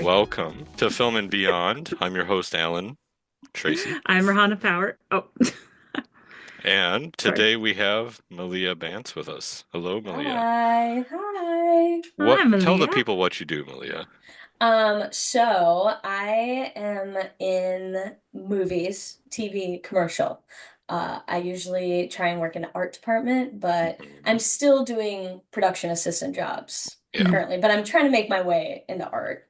Welcome to Film and Beyond. I'm your host, Alan Tracy, I'm Rahana Power. Oh, and sorry. today we have Malia Bantz with us. Hello, Malia. Hi, hi. Hi, Tell the Malia. people what you do, Malia. So I am in movies, TV, commercial. I usually try and work in the art department, but I'm Mhm. still doing production assistant jobs Yeah. currently, but I'm trying to make my way into art.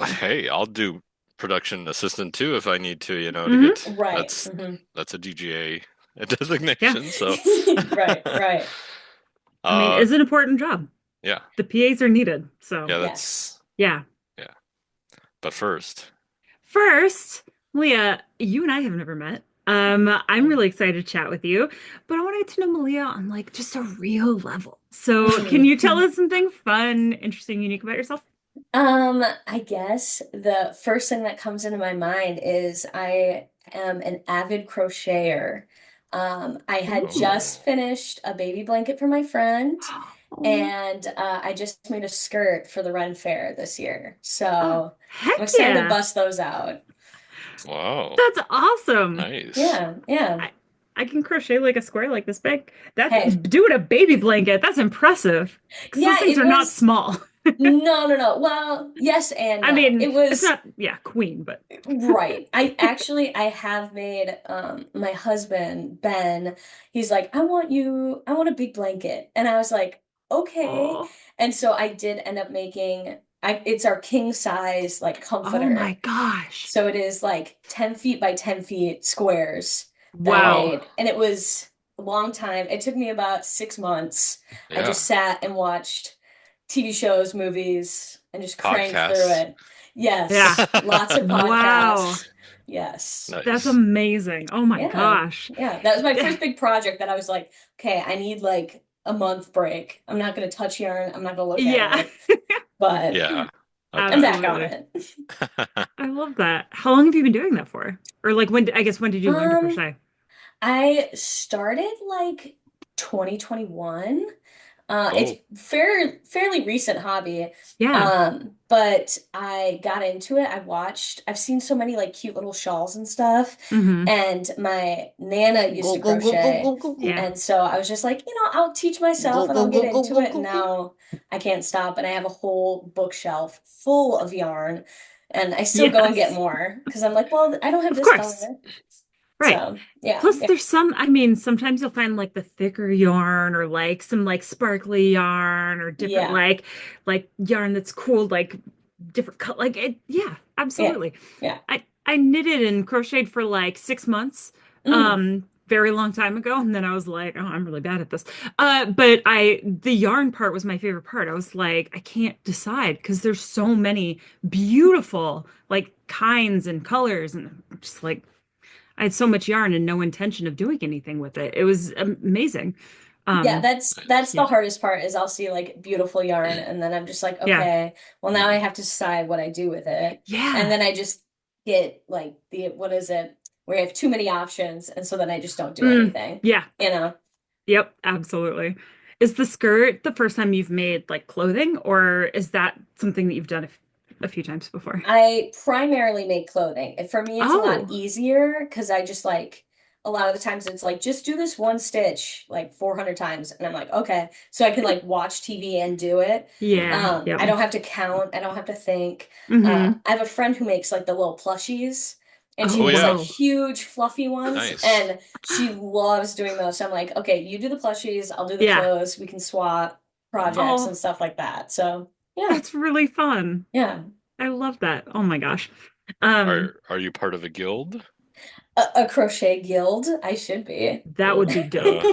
Hey, I'll do production assistant too if I need to, to Hmm. get Right. that's a DGA Yeah. designation. So, Right, right. I mean, uh, it's an important job. yeah, The PAs are needed. So, yeah, Yes. yeah. yeah. But first, First, Malia, you and I have never met. I'm really excited to chat with you, but I wanted to know Malia on like just a real level. So, can you tell Mm. us something fun, interesting, unique about yourself? I guess the first thing that comes into my mind is I am an avid crocheter. I had Ooh. oh, just finished a baby blanket for my friend, Oh, and I just made a skirt for the Ren Fair this year. oh, So I'm heck excited to yeah. bust those out. wow, That's awesome. nice. Yeah, yeah. I I can crochet like a square like this big. That's Hey, doing a baby blanket. That's impressive. Because those yeah, things it are not was. small. No, no, no. Well, yes and I no. mean, It it's was. not, yeah, queen, but Right. I have made my husband, Ben, he's like, I want a big blanket. And I was like, okay. oh, And so I did end up making it's our king size like oh my comforter. gosh. So it is like 10 feet by 10 feet squares that I Wow. made. And it was a long time. It took me about 6 months. I Yeah, just sat and watched TV shows, movies, and just cranked through podcasts. it. Yes, Yeah. lots of Wow. podcasts. Yes. That's Nice. amazing. Oh my Yeah. gosh. Yeah. That was my first big project that I was like, okay, I need like a month break. I'm not going to touch yarn. I'm not going to look at Yeah. it, but Yeah, I I'm bet. back on Absolutely. it. I love that. How long have you been doing that for? Or like I guess when did you learn to Um, crochet? I started like 2021. It's Oh, fairly recent hobby. Yeah. But I got into it. I've seen so many like cute little shawls and stuff. Hmm. And my Nana used go to go go go crochet. go go go Yeah. And so I was just like, I'll teach go myself and go I'll go get go into go it. go And go. now I can't stop. And I have a whole bookshelf full of yarn. And I still go and get Yes. more because I'm like, well, I don't have Of this course. color. Right. So yeah, Plus, yeah, there's some, I mean, sometimes you'll find like the thicker yarn or like some like sparkly yarn or different yeah, like yarn that's cool, like different cut. Like it, yeah, yeah, absolutely. yeah. I knitted and crocheted for like 6 months, Mm, very long time ago, and then I was like, oh, I'm really bad at this. But the yarn part was my favorite part. I was like, I can't decide because there's so many beautiful like kinds and colors, and I'm just like. I had so much yarn and no intention of doing anything with it. It was amazing. yeah, Um, that's the yeah, hardest part is I'll see like beautiful yarn and then I'm just like, yeah, okay, well now I Mhm. have to decide what I do with it. And yeah. then I just get like the what is it? Where I have too many options and so then I just don't do Mm, anything. yeah, You know. yep, absolutely. Is the skirt the first time you've made like clothing, or is that something that you've done a few times before? I primarily make clothing. And for me, it's a lot Oh, easier because I just like a lot of the times it's like just do this one stitch like 400 times. And I'm like, okay. So I can like watch TV and do it. yeah, yep. I don't have to count. I don't have to think. Hmm. I have a friend who makes like the little plushies and she Oh, Oh makes like yeah, wow. huge fluffy ones nice. and she loves doing those. So I'm like, okay, you do the plushies, I'll do the Yeah. clothes. We can swap projects Oh, and stuff like that. So yeah, that's really fun. yeah. I love that. Oh my gosh. Um, Are you part of a guild? A crochet guild. I should be. that would Well, be dope.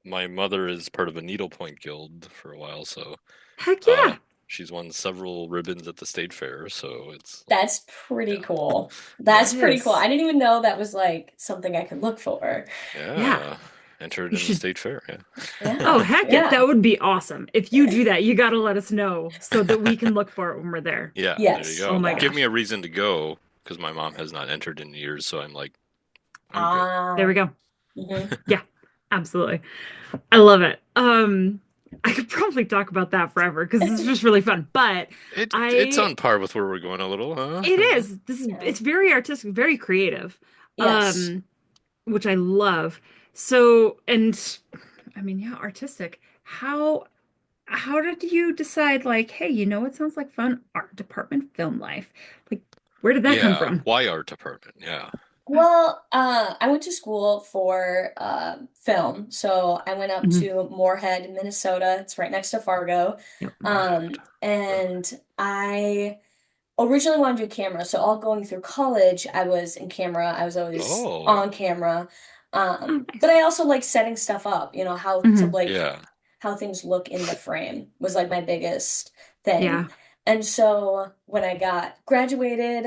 my mother is part of a needlepoint guild for a while, so Heck uh, yeah. she's won several ribbons at the state fair. So it's like, That's pretty yeah, cool. yeah, That's That pretty cool. is. I didn't even know that was like something I could look for. Yeah. yeah. Entered You in the should. state fair. Yeah. Oh, Yeah, heck yeah. yeah. That would be awesome. If you do that, you got to let us know so that we can look for it when we're there. Yeah, there you Yes, Oh go. my yeah. Give me gosh. a reason to go because my mom has not entered in years, so I'm like, I'm good. There Ah, we go. hmm Yeah, absolutely. I love it. I could probably talk about that forever because it's just really fun. But It's I on par with where we're going a little, huh? it is this is Yeah. it's very artistic, very creative. Yes. Um, which I love. So, and I mean, yeah, artistic. How did you decide like, hey, you know what sounds like fun? Art department film life. Like, where did that come Yeah, from? why art department? Yeah. Well, I went to school for film. So I went up Hmm. to Moorhead, Minnesota. It's right next to Fargo. Yep, Moorhead. And I originally wanted to do camera. So all going through college, I was in camera. I was always Oh, on camera. Oh, But nice. I also like setting stuff up, how to Hmm. like yeah. how things look in the frame was like my biggest thing. Yeah. And so when I got graduated,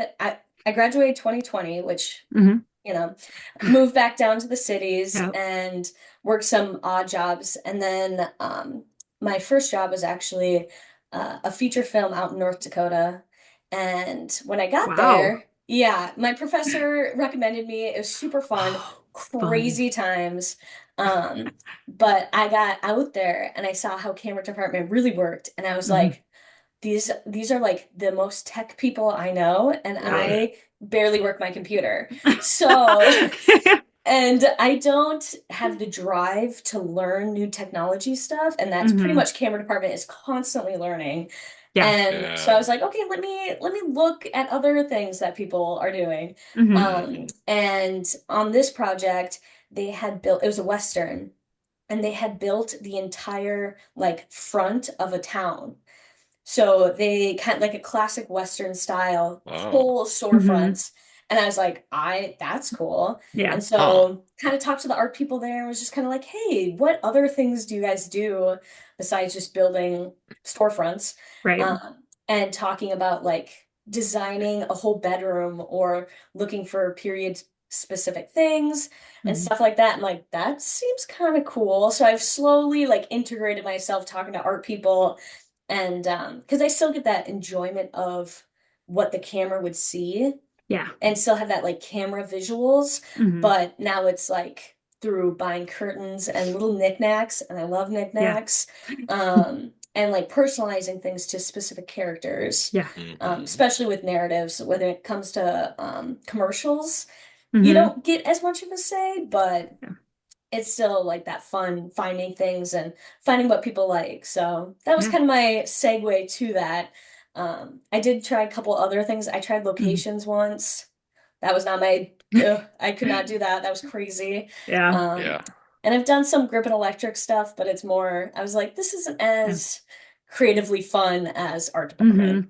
I graduated 2020, which Hmm. you know, moved back down to the cities Yep. and worked some odd jobs. And then my first job was actually a feature film out in North Dakota. And when I got Wow. there, yeah, my professor recommended me. It was super fun, Oh, fun. crazy times. Um, but I got out there and I saw how camera department really worked. And I was Hmm. like, these are like the most tech people I know, and Right. I barely work my computer. So, and I don't have the drive to learn new technology stuff, and that's pretty Hmm. much camera department is constantly learning. Yeah. And so I Yeah. was like, okay, let me look at other things that people are doing. Hmm. Hmm. And on this project, they had built it was a Western, and they had built the entire like front of a town. So they kind of like a classic Western style, Wow. full Hmm. storefronts. And I was like, that's cool. Yeah. And Huh. so kind of talked to the art people there and was just kind of like, hey, what other things do you guys do besides just building storefronts? Right. And talking about like designing a whole bedroom or looking for period specific things and Hmm. stuff like that. And like, that seems kind of cool. So I've slowly like integrated myself talking to art people and because I still get that enjoyment of what the camera would see Yeah. and still have that like camera visuals, Hmm. but now it's like through buying curtains and little knickknacks, and I love Yeah. knickknacks, and like personalizing things to specific characters, Yeah. Hmm. especially with narratives, whether it comes to commercials. You Hmm. don't get as much of a say, but Yeah. it's still like that fun finding things and finding what people like. So that was Yeah. kind of my segue to that. I did try a couple other things. I tried Mhm. locations once. That was not I could not do that. That was crazy. Yeah. Um, Yeah. and I've done some grip and electric stuff, but it's more, I was like, this isn't Yeah. as creatively fun as art Hmm. department.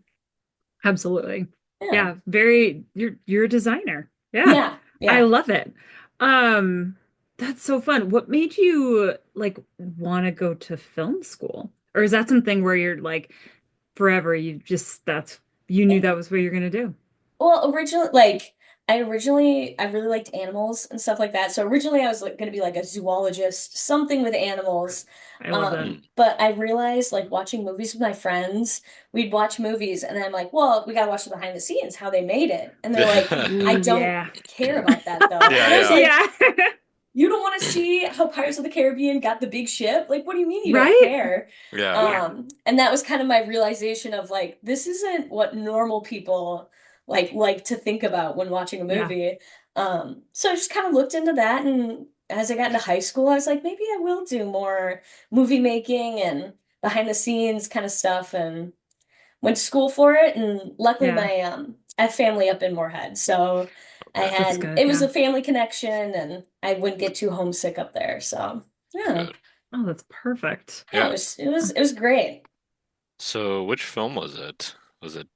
Absolutely. Yeah. Yeah. Very, you're a designer. Yeah. Yeah. I Yeah. love it. Um, that's so fun. What made you like want to go to film school? Or is that something where you're like forever, you just you knew that was what you're gonna do? Well, I really liked animals and stuff like that. So originally I was like going to be like a zoologist, something with animals. I love that. But I realized like watching movies with my friends, we'd watch movies and then I'm like, well, we got to watch the behind the scenes, how they made it. And they're like, I Ooh, don't yeah. care about that though. Yeah, And I was yeah. like, Yeah. you don't want to see how Pirates of the Caribbean got the big ship? Like, what do you mean you don't Right? care? Yeah. Yeah. And that was kind of my realization of like, this isn't what normal people like to think about when watching a Yeah. movie. So I just kind of looked into that, and as I got into high school, I was like, maybe I will do more movie making and behind the scenes kind of stuff, and went to school for it. And luckily, Yeah. my I have family up in Moorhead, so Okay. That's good. it was Yeah. a family connection, and I wouldn't get too homesick up there. So yeah, Good. Oh, that's perfect. yeah, Yeah. it was great So, which film was it? Was it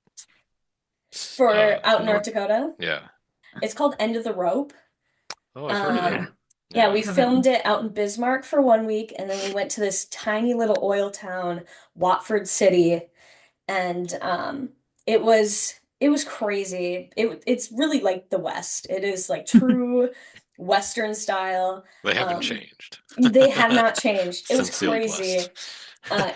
for out in North North? Dakota. Yeah. It's called End of the Rope. Oh, I've heard of it. Okay. Yeah, Yeah. we filmed Haven't. it out in Bismarck for 1 week, and then we went to this tiny little oil town, Watford City, and it was crazy. It's really like the West. It is like true Western style. They haven't Um, changed they have not changed. It was since the Old West. crazy.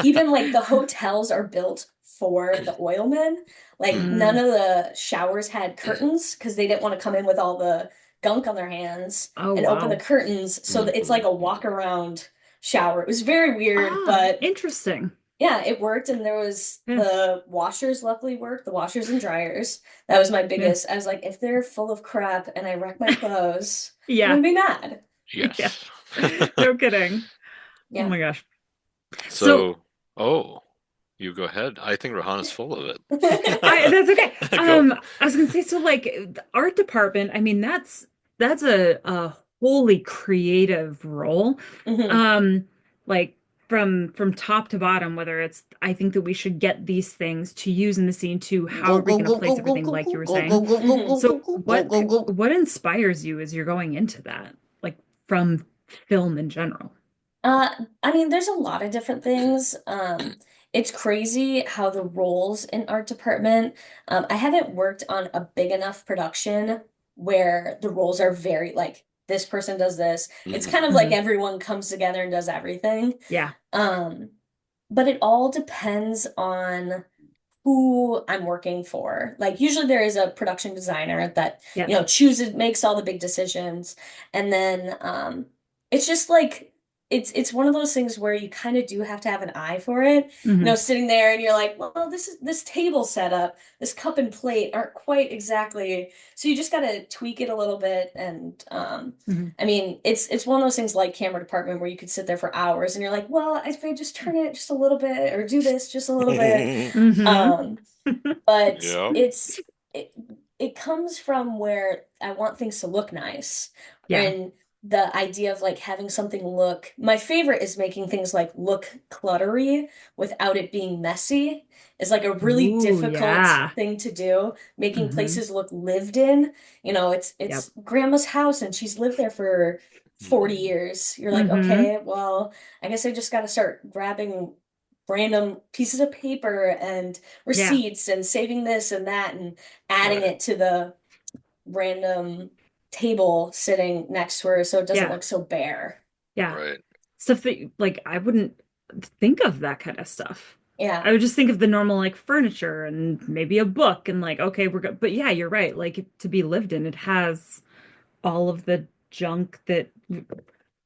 Even like the hotels are built for the oilmen. Like Hmm. none Mm. of the showers had curtains because they didn't want to come in with all the gunk on their hands Oh, and open the wow. curtains so that it's like Hmm. a walk around shower. It was very weird, Ah, but interesting. yeah, it worked. And there was Yeah. the washers luckily worked, the washers and dryers. That was my Yeah. biggest. I was like, if they're full of crap and I wreck my clothes, I'm Yeah. gonna be mad. Yeah. Yes. No kidding. Oh Yeah. my gosh. So So, oh, you go ahead. I think Rohan's full of I that's okay. it. Go. I was gonna say, so like the art department, I mean, that's a wholly creative role. hmm Um, like from top to bottom, whether it's I think that we should get these things to use in the scene to how Go are we go gonna go place go go everything, go like you go were go go saying. go go hmm So go go go go. what inspires you as you're going into that, like from film in general? Uh, I mean, there's a lot of different things. It's crazy how the roles in art department, I haven't worked on a big enough production where the roles are very like this person does this. It's Hmm. kind of like Mhm. everyone comes together and does everything. Yeah. Um, but it all depends on who I'm working for. Like usually there is a production designer that, Yeah. chooses makes all the big decisions. And then it's just like it's one of those things where you kind of do have to have an eye for it. Hmm. Sitting there and you're like, well, this table setup, this cup and plate aren't quite exactly. So you just got to tweak it a little bit and Hmm. I mean, it's one of those things like camera department where you could sit there for hours and you're like, well, if I just turn it just a little bit or do this just a little bit. Hmm. Um, but Yeah. it it comes from where I want things to look nice. Yeah. And the idea of like having something look, my favorite is making things like look cluttery without it being messy is like a really Ooh, difficult yeah. thing to do. Making Hmm. places look lived in. Yep. It's grandma's house and she's lived there for 40 Hmm. years. You're like, Hmm. okay, well, I guess I just got to start grabbing random pieces of paper and Yeah. receipts and saving this and that and adding Right. it to the random table sitting next to her so it doesn't Yeah. look so bare. Yeah. Right. Stuff that like I wouldn't think of that kind of stuff. Yeah, I would just think of the normal like furniture and maybe a book and like, okay, we're good. But yeah, you're right. Like to be lived in, it has all of the junk that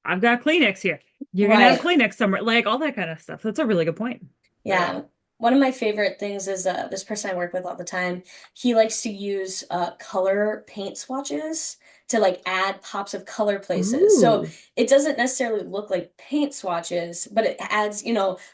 I've got Kleenex here. You're gonna have right. Kleenex somewhere, like all that kind of stuff. That's a really good point. Yeah. Yeah. One of my favorite things is this person I work with all the time. He likes to use color paint swatches to like add pops of color places. So Ooh. it doesn't necessarily look like paint swatches, but it adds,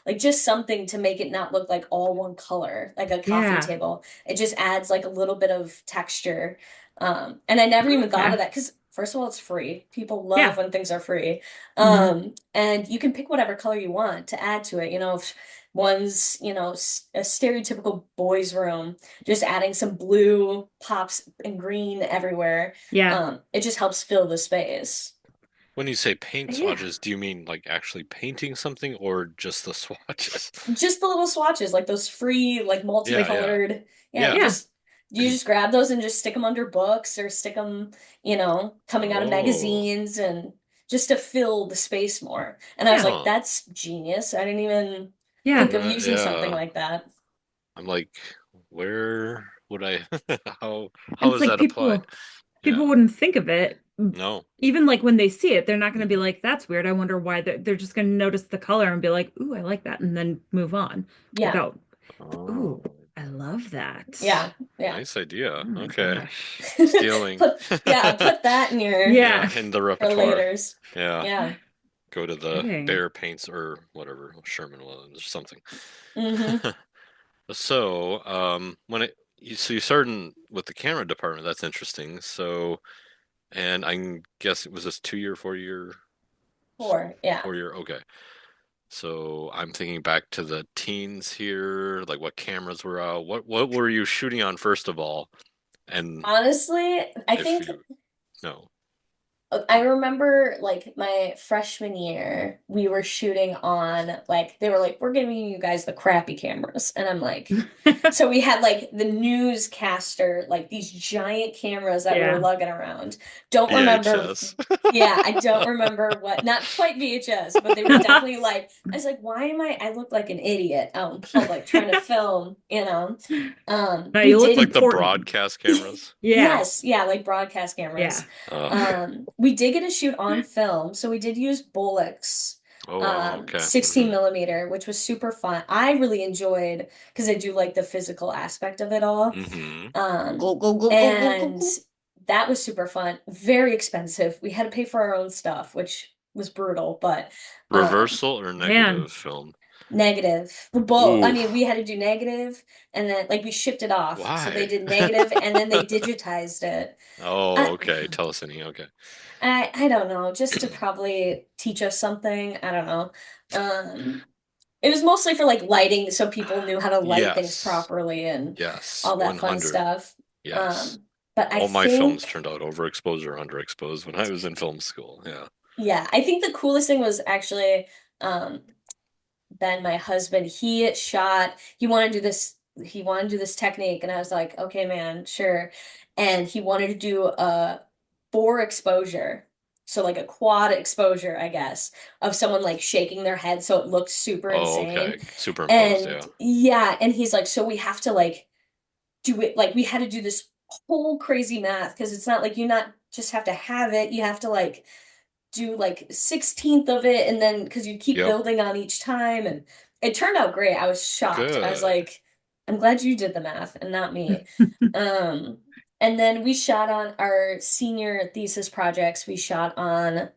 like just something to make it not look like all one color, like a coffee Yeah. table. It just adds like a little bit of texture. And I never even thought Okay. of that because first of all, it's free. People Yeah. love when things are free. Hmm. And you can pick whatever color you want to add to it. If one's, a stereotypical boys' room, just adding some blue pops and green everywhere. Yeah. It just helps fill the space. When you say paint Yeah. swatches, do you mean like actually painting something or just the swatches? Just the little swatches, like those free, like Yeah, yeah, multicolored. Yeah, yeah. Yeah. just you just grab those and just stick them under books or stick them, coming out of Oh, magazines and just to fill the space more. And I was Yeah. like, huh. that's genius. I didn't even Yeah. think of Right, using something yeah. like that. I'm like, where would I, how, And how it's is like that applied? people Yeah. wouldn't think of it. No. Even like when they see it, they're not going to be like, that's weird. I wonder why. They're just going to notice the color and be like, ooh, I like that. And then move on Yeah. without, Oh, ooh, I love that. Yeah. Yeah. nice idea. Oh my Okay. gosh. Stealing. Put that in your Yeah. Yeah, in the for repertoire. laters. Yeah. Yeah. Go to the Kidding. Bear Paints or whatever, Sherman Williams or something. hmm So, when so you started with the camera department, that's interesting. So, and I guess it was this 2 year, 4 year, Four. Yeah. 4 year. Okay. So I'm thinking back to the teens here, like what cameras were out. What were you shooting on first of all? And Honestly, I if think you know, I remember like my freshman year, we were shooting on like they were like, we're giving you guys the crappy cameras. And I'm like, so we had like the newscaster, like these giant cameras that we were Yeah. lugging around. Don't remember. VHS. Yeah, I don't remember not quite VHS, but they were definitely like, I was like, why am I look like an idiot out in public trying to film. No, We you look did Like the important. broadcast cameras. Yeah. yes, yeah, like broadcast Yeah. cameras. Uh, We did get a shoot on film, so we did use Bolex. Oh wow, okay. 16 millimeter, which was super fun. I really enjoyed because I do like the physical aspect of it all. Hmm. Um, Go, go, go, go, go, go, and go. that was super fun. Very expensive. We had to pay for our own stuff, which was brutal, but Reversal or Man. negative film? negative. Both. I Ooh, mean, we had to do negative and then like we shipped it off. So they why? did negative and then they digitized it. Oh, I, okay. Tell us any. Okay. I don't know, just to probably teach us something. I don't know. Um, it was mostly for like lighting, so people knew how to light things Yes. properly and Yes. all that fun 100. stuff. Yes. Um, but I All my films think, turned out overexposed or underexposed when I was in film school. Yeah. yeah, I think the coolest thing was actually um, Ben, my husband, he wanted to do this technique, and I was like, okay, man, sure. And he wanted to do a four exposure. So like a quad exposure, I guess, of someone like shaking their head so it looks super Oh, insane. okay. Superimposed. And Yeah. yeah, and he's like, so we have to like do it like we had to do this whole crazy math because it's not like you not just have to have it, you have to like do like 16th of it and then because you keep Yep. building on each time and it turned out great. I was shocked. I was Good. like, I'm glad you did the math and not me. Um, and then we shot on our senior thesis projects. We shot on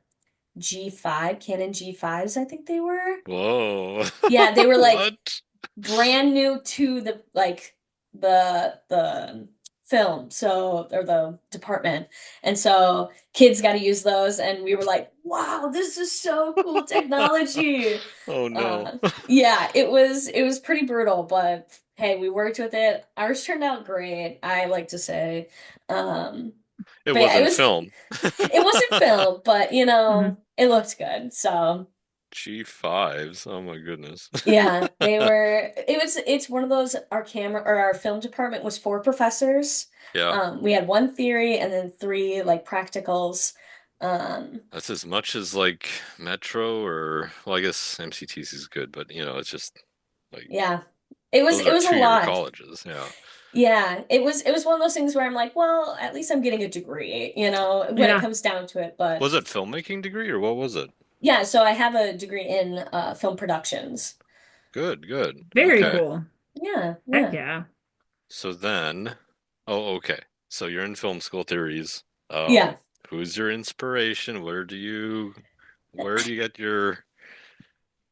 G5, Canon G5s, I think they were. Whoa. Yeah, they were like What? brand new to the like the film so or the department and so kids got to use those and we were like wow this is so cool technology Oh no. yeah it was pretty brutal but hey we worked with it ours turned out great I like to say um It but yeah wasn't film. it wasn't film but Mhm. it looked good so G5s. Oh my goodness. yeah, they were it's one of those our camera or our film department was four professors. Yeah. We had one theory and then three like practicals. Um That's as much as like Metro or well, I guess MCTC is good, but it's just like yeah. It was those it are was a 2-year lot. colleges. Yeah. Yeah, it was one of those things where I'm like, well, at least I'm getting a degree, when it Yeah. comes down to it. But Was it filmmaking degree or what was it? yeah, so I have a degree in film productions. Good, good. Very Okay. cool. Yeah, Heck yeah. yeah. So then, oh, okay. So you're in film school theories. Yeah. Who's your inspiration? Where do you get your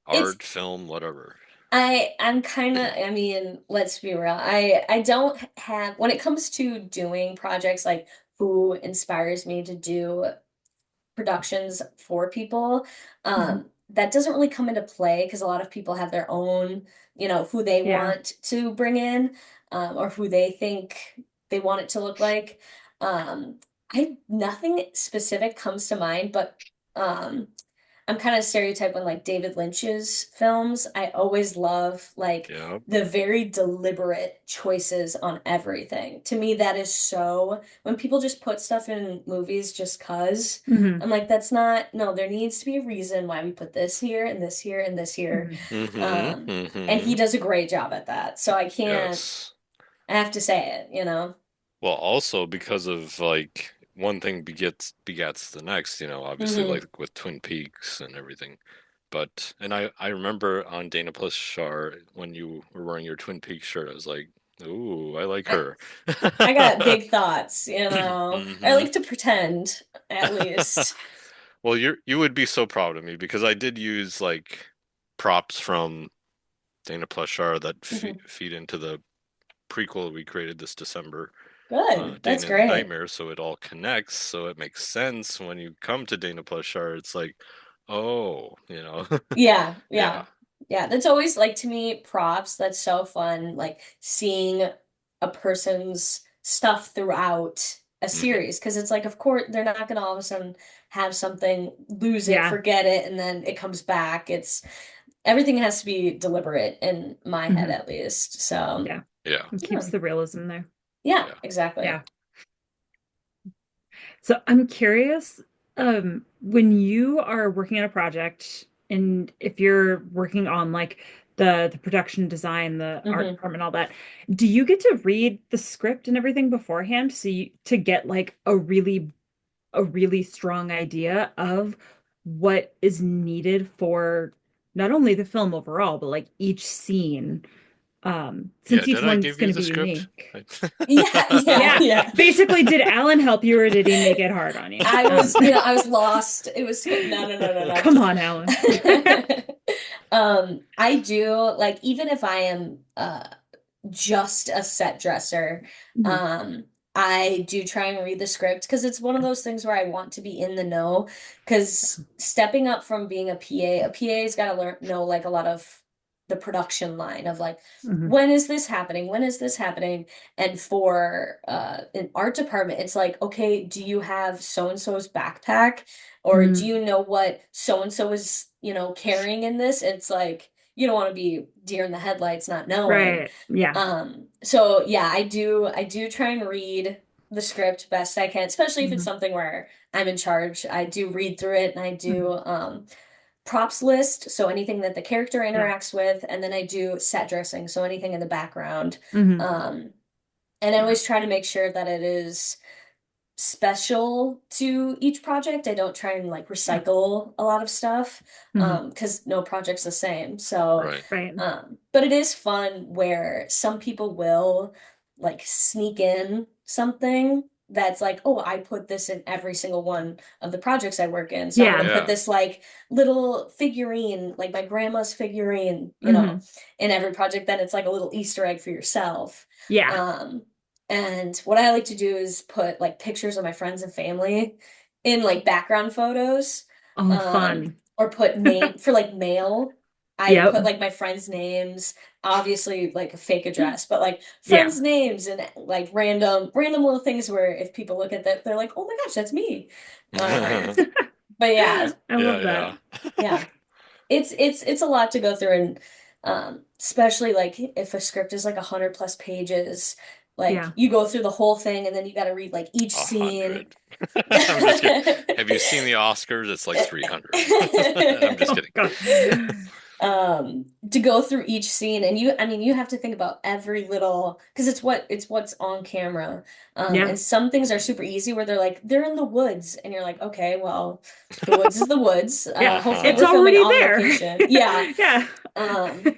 It's art, film, whatever? I'm kind of, I mean, let's be real. I don't have, when it comes to doing projects, like who inspires me to do productions for people, Mhm. that doesn't really come into play because a lot of people have their own, who they Yeah. want to bring in, or who they think they want it to look like. Nothing specific comes to mind, but um I'm kind of stereotyping like David Lynch's films. I always love like Yeah. the very deliberate choices on everything. To me, that is so when people just put stuff in movies just 'cause, Hmm. I'm like, that's not, no, there needs to be a reason why we put this here and this here and this here. Hmm. Mm-hmm. Um, and he Mm-hmm. does a great job at that. So Yes. I have to say it. Well, also because of like one thing begets the next, obviously Hmm. like with Twin Peaks and everything. But and I remember on Dana Plus Shar when you were wearing your Twin Peaks shirt, I was like, "Ooh, I like I, her." I got big thoughts, I Hmm. like to pretend at least. Well, you would be so proud of me because I did use like props from Dana Plus Shar that Mhm. feed into the prequel we created this December, Good. That's Dana and the great. Nightmare, so it all connects, so it makes sense when you come to Dana Plus Shar. It's like, oh, Yeah, yeah. yeah. Yeah, that's always like to me props. That's so fun. Like seeing a person's stuff throughout a Hmm. series because it's like of course they're not gonna all of a sudden have something, lose it, Yeah. forget it, and then it comes back. It's everything has to be deliberate in my head Hmm. at least. So Yeah. Yeah, It yeah. keeps the realism there. Yeah, yeah. exactly. Yeah. So I'm curious, when you are working on a project and if you're working on like the production design, the art Hmm. department, all that, do you get to read the script and everything beforehand to get like a really strong idea of what is needed for not only the film overall, but like each scene, Yeah, since each did I one's give you going to the be script? unique. Yeah, yeah, Yeah. yeah. Basically, did Alan help you or did he make it hard on you? I was lost. It was no, no, no, no, Come on, Alan. no. I do like even if I am just a set dresser, Mhm. um, I do try and read the script because it's one of those things where I want to be in the know. Because stepping up from being a PA's got to learn know like a lot of the production line of like Mhm. when is this happening? When is this happening? And for an art department, it's like, okay, do you have so and so's backpack? Or do Mhm. you know what so and so is, carrying in this? It's like you don't want to be deer in the headlights not knowing. Right. Yeah. So yeah, I do try and read the script best I can, especially if it's Mhm. something where I'm in charge. I do read through it and I Mhm. do props list, so anything that the character Yeah. interacts with, and then I do set dressing, so anything in the background. Mhm. Um, and I Yeah. always try to make sure that it is special to each project. I don't try and like Yeah. recycle a lot of stuff Mhm. because no project's the same. So, Right. Right. but it is fun where some people will like sneak in something that's like, oh, I put this in every single one of the projects I work in. So I'm gonna Yeah. put Yeah. this like little figurine, like my grandma's figurine, Mhm. in every project. Then it's like a little Easter egg for yourself. Yeah. Um, and what I like to do is put like pictures of my friends and family in like background photos. Oh, fun. Or put name for like mail. I Yep. put like my friends' names, obviously like a fake address, but like Yeah. friends' names and like random little things where if people look at that, they're like, oh my gosh, that's me. Um, but yeah, I Yeah, love yeah. that. yeah. It's a lot to go through and especially like if a script is like 100 plus pages, like Yeah. you go through the whole thing and then you got to read like each A scene. hundred. I'm just kidding. Have you seen the Oscars? It's like 300. I'm just Oh kidding. God. To go through each scene and I mean you have to think about every little because it's what's on camera. Yeah. And some things are super easy where they're in the woods and you're like, okay, well, the woods is the woods. Yeah. Hopefully It's Uh-huh. we're filming already on there. location. Yeah. Yeah. Um,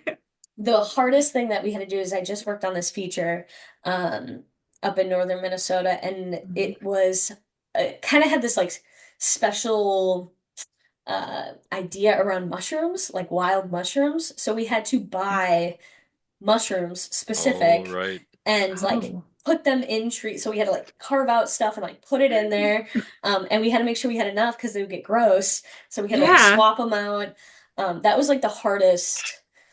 the hardest thing that we had to do is I just worked on this feature um, up in northern Minnesota, and Mhm. it was kind of had this like special idea around mushrooms, like wild mushrooms. So we had to buy mushrooms Oh, specific right. and like Oh. put them in trees. So we had to like carve out stuff and like put it in there. And we had to make sure we had enough because they would get gross. So we had to like Yeah. swap them out. That was like the hardest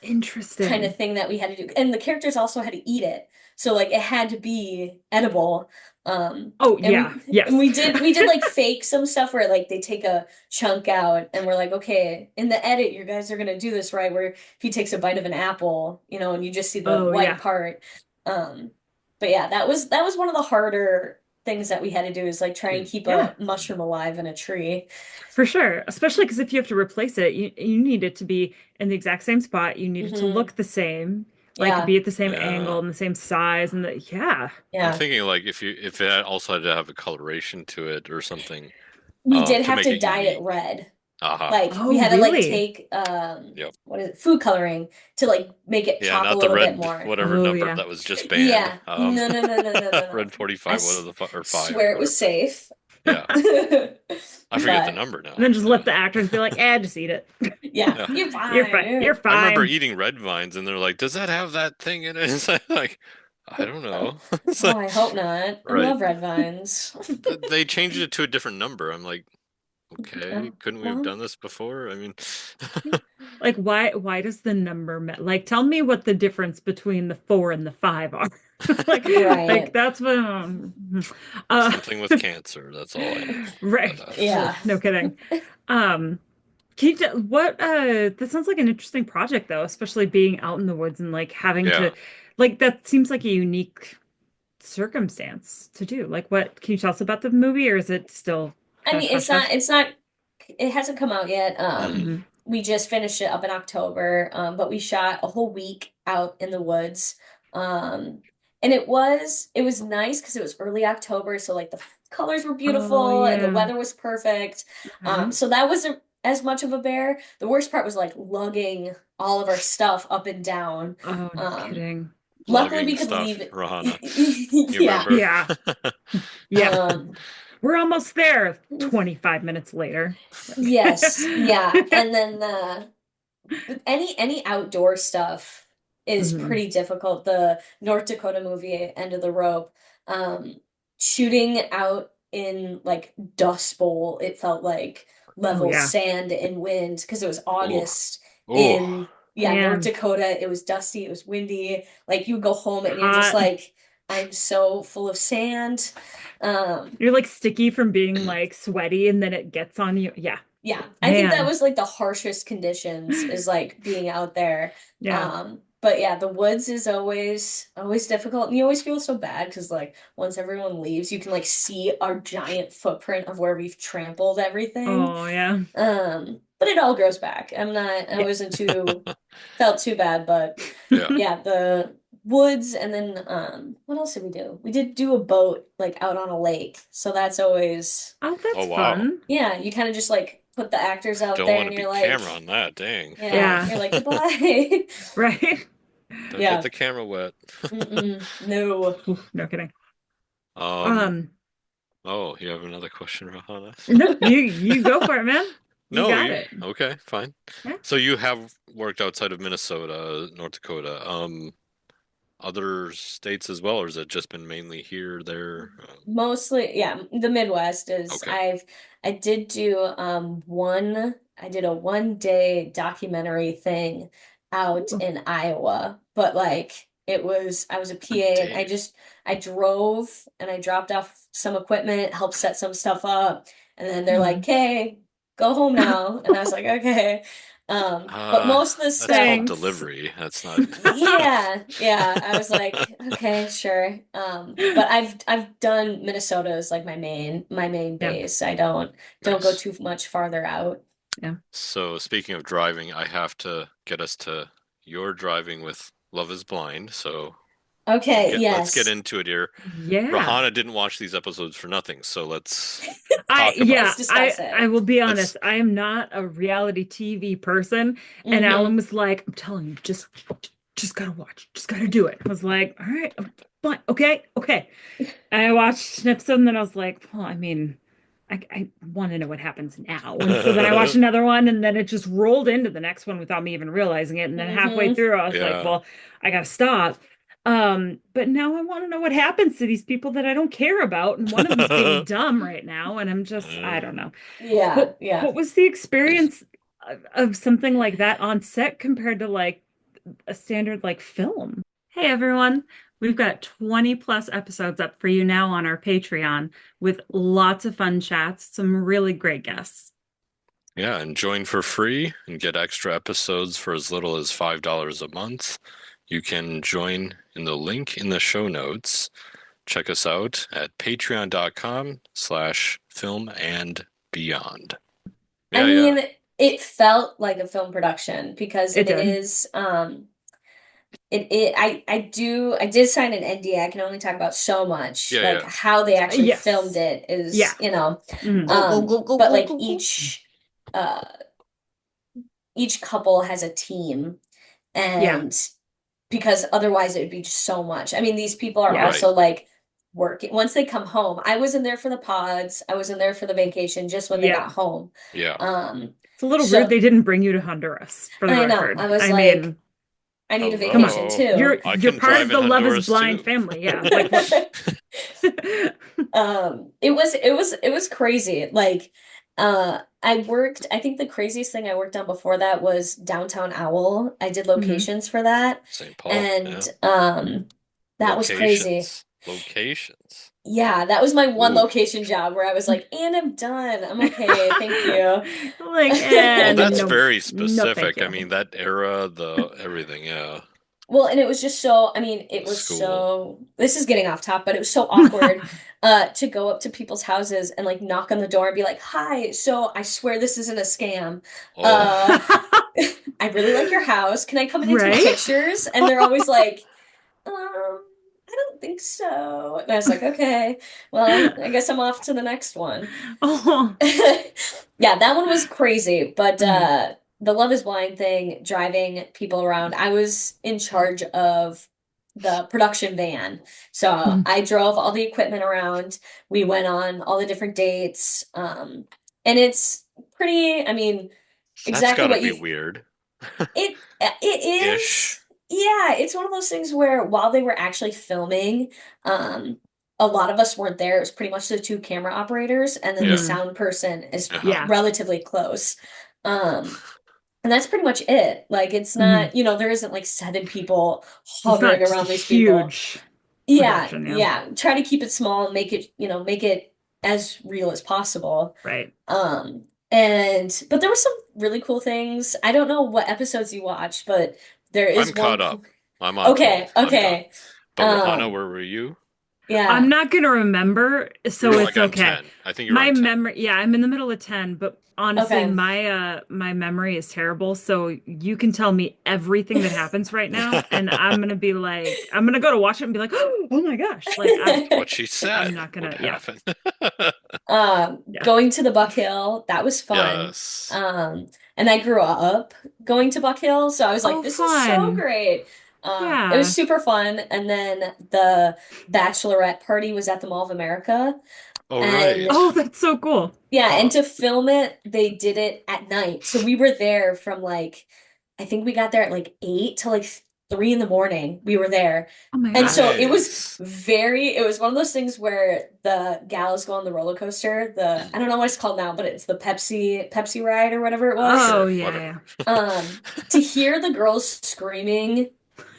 kind of Interesting. thing that we had to do. And the characters also had to eat it. So like it had to be edible. Oh, And yeah. we Yes. we did like fake some stuff where like they take a chunk out and we're like, okay, in the edit, you guys are gonna do this right, where he takes a bite of an apple, and you just see the Oh, white yeah. part. Um, but yeah, that was one of the harder things that we had to do is like try and keep Yeah. a mushroom alive in a tree. For sure. Especially because if you have to replace it, you need it to be in the exact same spot. You need it to Hmm. look the same, like Yeah, be at the same angle Yeah. and the same size and yeah. I'm yeah. thinking like if it also had to have a coloration to it or something, We did to have make to it dye it unique. red. Aha. Like we Oh, had to like really? take Yep. what is it, food coloring to like make it Yeah, pop a not the little bit red more. whatever Oh, number yeah. that was just banned. Yeah. No, no, no, no, no, no, no. Red I 45, what are s the or 5, swear it was whatever. safe. Yeah. I forget the But number And now. then just Yeah. let the actors be like, just eat it. yeah, Yeah. you're You're fine. You're fine. I remember fine. eating red vines and they're like, "Does that have that thing in it?" It's like, I don't Oh, know. It's oh, like, I hope not. I right. love red vines. They changed it to a different number. I'm like, okay, Oh, couldn't we have well, done this before? I mean, Like, why does the number like tell me what the difference between the four and the five are? Like right. that's what uh something with cancer. That's all I know. right. But Yeah. No kidding. Um can you what that sounds like an interesting project though, especially being out in the woods and like having to yeah. like that seems like a unique circumstance to do. Like what can you tell us about the movie or is it still I kind of mean, hush hush? it hasn't come out yet. Mm. Hmm. We just finished it up in October, but we shot a whole week out in the woods. Um, and it was nice because it was early October, so like the colors were Oh beautiful and the yeah. weather was perfect. Hmm. So that was as much of a bear. The worst part was like lugging all of our stuff up and down. Oh, no Um, kidding. Luckily Lugging we could leave stuff, it. Rahana. You Yeah. remember? Yeah. Yeah. Um, We're almost there 25 minutes later. yes, yeah. And then any outdoor stuff is Mhm. pretty difficult. The North Dakota movie, End of the Rope, um, shooting out in like Dust Bowl, it felt like Oh level yeah. sand and wind because it was Oh, August oh, in, yeah, North Man, Dakota. It was dusty, it was windy. Like you go home and you're just hot. like, I'm so full of sand. Um, You're like sticky from being like sweaty and then it gets on you. Yeah. Yeah, I think that Man. was like the harshest conditions is like being out there. Yeah. But yeah, the woods is always difficult. And you always feel so bad because like once everyone leaves, you can like see our giant footprint of where we've trampled everything. Oh yeah. But it all grows back. I Yeah. wasn't too felt too bad, but yeah. yeah, the woods and then what else did we do? We did do a boat like out on a lake. So that's always Oh, Oh, that's wow. fun. yeah, you kind of just like put the actors out Don't there want to and be you're like, camera on that. Dang. yeah, Yeah. you're like, goodbye. Right. Don't get Yeah. the camera wet. Mm-mm. No. Oof, no kidding. Um, Um, oh, you have another question, Rahana? no, you go for it, man. You No, got you it. okay, fine. Yeah. So you have worked outside of Minnesota, North Dakota, other states as well, or has it just been mainly here, there? Mostly, yeah, the Midwest is Okay. I did do I did a 1 day documentary thing out Ooh, in Iowa, but like it was I was a A PA and day. I drove and I dropped off some equipment, helped set some stuff up, and then they're like, mhm. "Okay, go home now." And I was like, "Okay." But Uh, most of the that's called stuff. Thanks. delivery. That's not. Yeah, yeah. I was like, okay, sure. But I've done Minnesota as like my main Yeah. base. I don't go Nice. too much farther out. Yeah. So speaking of driving, I have to get us to your driving with Love is Blind. So Okay, let's get yes. into it here. Yeah. Rahana didn't watch these episodes for nothing, so let's I talk about Let's yeah, it. discuss I it. will be Let's honest. I am not a reality TV person. And Alan Hmm. was like, I'm telling you, just gotta watch. Just gotta do it. I was like, all right, fine. Okay, okay. And I watched an episode and then I was like, well, I mean, I want to know what happens now. And so then I watched another one and then it just rolled into the next one without me even realizing it. And then halfway Hmm. through, I was like, Yeah. well, I gotta stop. But now I want to know what happens to these people that I don't care about. And one of them's being dumb right now. And I'm just, I don't know. Yeah, yeah. What was the experience of something like that on set compared to like a standard like film? Hey everyone, we've got 20 plus episodes up for you now on our Patreon with lots of fun chats, some really great guests. Yeah, and join for free and get extra episodes for as little as $5 a month. You can join in the link in the show notes. Check us out at patreon.com/film and beyond. I Yeah, yeah. mean, it felt like a film production because It it did. is I did sign an NDA. I can only talk about so much. Yeah, Like yeah. how they actually filmed Yes. it Yeah. is, Mhm. Go, go, go, go, but go, like go, go. uh each couple has a team Yeah. and because otherwise it would be just so much. I mean, these people are Yeah. Right. also like working once they come home. I wasn't there for the pods. I wasn't there for the vacation, just when they Yeah. got home. Yeah. Um, It's a little rude so they didn't bring you to Honduras, for the I know. record. I was I like, mean, I need a come on. vacation Hello. too. I You're can part drive of in the Love is Honduras Blind too. family. Yeah. Like what? It was crazy. Like, I think the craziest thing I worked on before that was Downtown Owl. I did Mhm. locations for that, St. Paul. and Yeah. that was crazy. Locations. Locations. Yeah, that was my one Ooh. location job where I was like, and I'm done. I'm okay. Thank you. Like, Well, that's no, very no, thank specific. I you. mean, that era, the everything, yeah. Well, and it was just so, I mean, it The was school. so, this is getting off top, but it was so awkward to go up to people's houses and like knock on the door and be like, "Hi, so I swear this isn't a scam. Oh, Uh, I really like your house. Can I come in and take Right? pictures?" And they're always like, I don't think so. And I was like, okay, well, I guess I'm off to the next one. Oh. Yeah, that one was crazy. But Mhm. the Love is Blind thing, driving people around, I was in charge of the production van. So Mhm. I drove all the equipment around. We went on all the different dates. And it's pretty, I mean, That's exactly gotta what be you weird. it is. Ish. Yeah, it's one of those things where while they were actually filming, um, a lot of us weren't there. It was pretty much the two camera operators, and then the Yeah. Mhm. sound person is Uh-huh. Yeah. relatively close. Um, and that's pretty much it. Like it's Mhm. not, there isn't like seven people It's hovering not just a around these people. huge Yeah, production, yeah. yeah. Try to keep it small and make it as real as possible. Right. But there were some really cool things. I don't know what episodes you watched, but there I'm is one caught cool. up. I'm on Okay, 12. I'm done. okay. But Rohanna, Um, where were you? I'm yeah. not gonna remember, You so were it's like on okay. 10. I think you were My on 10. memory, yeah, I'm in the middle of 10, but honestly, Okay. my memory is terrible, so you can tell me everything that happens right now, and I'm gonna be like, I'm gonna go to watch it and be like, oh my gosh, like What she I'm said not gonna, would yeah, happen. yeah. Going to the Buck Hill, that was fun. Yes. Um, and I grew up going to Buck Hill, so I was like, Oh, this is so fun. great. It was Yeah. super fun. And then the bachelorette party was at the Mall of America. Oh, And Oh, right. that's so cool. yeah, and Huh. to film it, they did it at night. So we were there from like, I think we got there at like 8 to like 3 in the morning. We were there. Oh my And gosh. so Nice. it was one of those things where the gals go on the roller coaster, I don't know what it's called now, but it's the Pepsi ride or whatever it was. Oh Sure. yeah, Whatever. To hear the girls screaming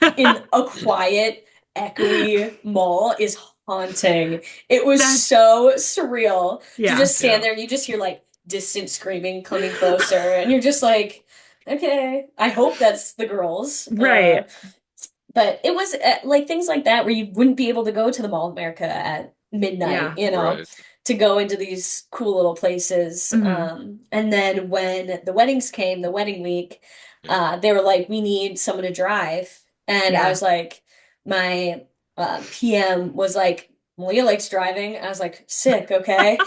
yeah. in a quiet, echoey mall is haunting. It was That, so surreal to yeah. just stand Yeah. there and you just hear like distant screaming coming closer, and you're just like, okay, I hope that's the girls. Right. But it was like things like that where you wouldn't be able to go to the Mall of America at midnight, Yeah. Right. to go into these cool little places. Hmm. And then when the weddings came, the wedding week, Yeah. they were like, we need someone to drive. And I Yeah. was like, my PM was like, Malia likes driving. I was like, sick, okay.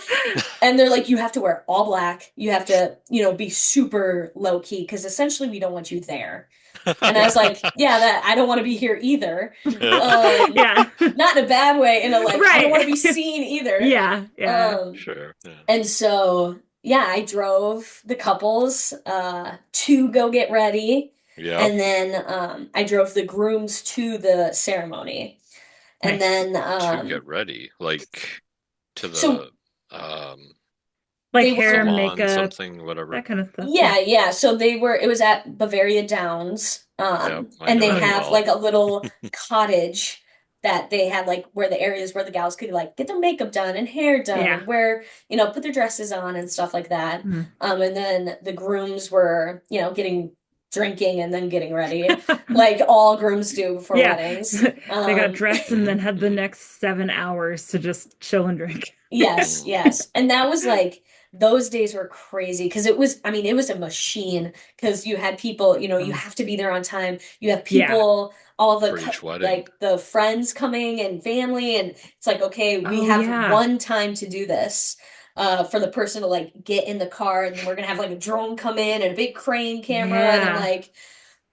And they're like, you have to wear all black. You have to, be super low key because essentially we don't want you there. And I was like, yeah, that I don't want to be here either. Yeah. Um, Yeah. Not in a bad way, in a like, I don't want to Right. be seen either. Yeah. Yeah. Um, Sure. Yeah. and so yeah, I drove the couples to go get ready. Yep. And then I drove the grooms to the ceremony. And Nice. then To get ready, like to so the um Like they hair, were salon, makeup, something, whatever. that kind of stuff. Yeah. Yeah, yeah. So it was at Bavaria Downs. Yep. I And know they Oh it yeah. have well. like a little cottage that they had like where the areas where the gals could like get their makeup done and hair done Yeah. and put their dresses on and stuff like that. Mhm. And then the grooms were, getting drinking and then getting ready, like all grooms do before Yeah. weddings. They got Um, dressed and then had the next 7 hours to just chill and drink. Yes, Mm. yes. And that was like those days were crazy because I mean, it was a machine because you had people, you Oh, have to be there on time. You have yeah. people, all the For each wedding. like the friends coming and family, and it's like, okay, we Oh, have yeah. one time to do this. For the person to like get in the car, and we're gonna have like a drone come in and a big crane camera, and I'm Yeah. like,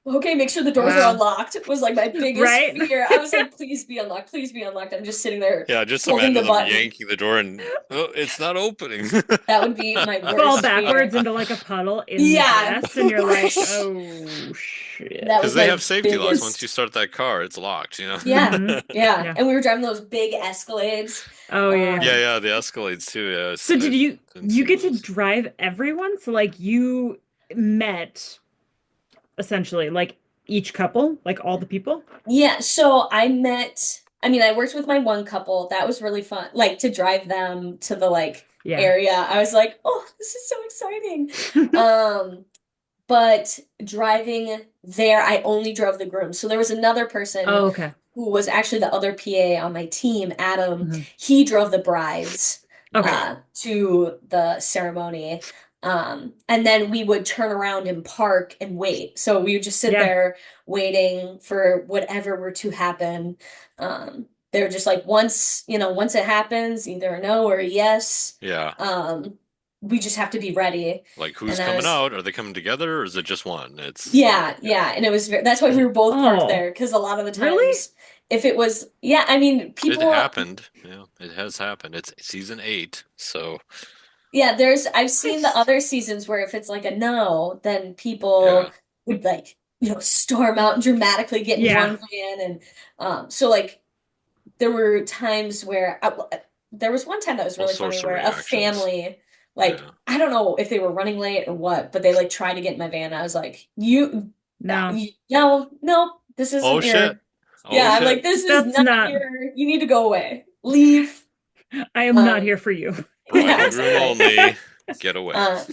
okay, make sure the doors are Wow. unlocked. It was like my biggest Right? fear. I was like, please be unlocked, please be unlocked. I'm just sitting there Yeah, just holding the imagine them button. yanking the door and oh, it's not opening. That would be my Fall worst backwards fear. into like a puddle in the Yeah. dress, and you're like, oh shit. That Because was they have my safety locks. Once you biggest. start that car, it's locked, you know? Yeah. Hmm. Yeah. Yeah. And we were driving those big Escalades. Oh yeah. Yeah, Um, yeah, the Escalades too. Yeah, So did I've been you seeing get to those. drive everyone? So like you met essentially like each couple, like all the people? yeah, I mean, I worked with my one couple. That was really fun. Like to drive them to the like Yeah. area. I was like, oh, this is so exciting. Um, but driving there, I only drove the groom. So there was another person Oh, okay. who was actually the other PA on my team, Adam. Mhm. He drove the brides Okay. to the ceremony. And then we would turn around and park and wait. So we would just sit Yeah. there waiting for whatever were to happen. Um, They're just like once it happens, either a no or a yes. Yeah. Um, we just have to be ready. Like who's And I coming was out? Are they coming together or is it just one? It's Yeah, yeah, and it was that's why we were both parked Oh, there because a lot of the really? times if it was yeah, I mean it people happened. Yeah, it has happened. It's season 8, so yeah, I've seen the Nice. other seasons where if it's like a no, then yeah. people would like, storm out and dramatically get in Yeah. one van and so like there were times where there was one time that was All really funny sorts of where a reactions. family like Yeah. I don't know if they were running late or what, but they like tried to get in my van. I was like, No, no, no, this Oh isn't shit. your Oh yeah, I'm shit. like, this is that's not not, your, you need to go away. Leave. I am not Um, here for you. yeah, Waiting room exactly. only. Get away. Uh,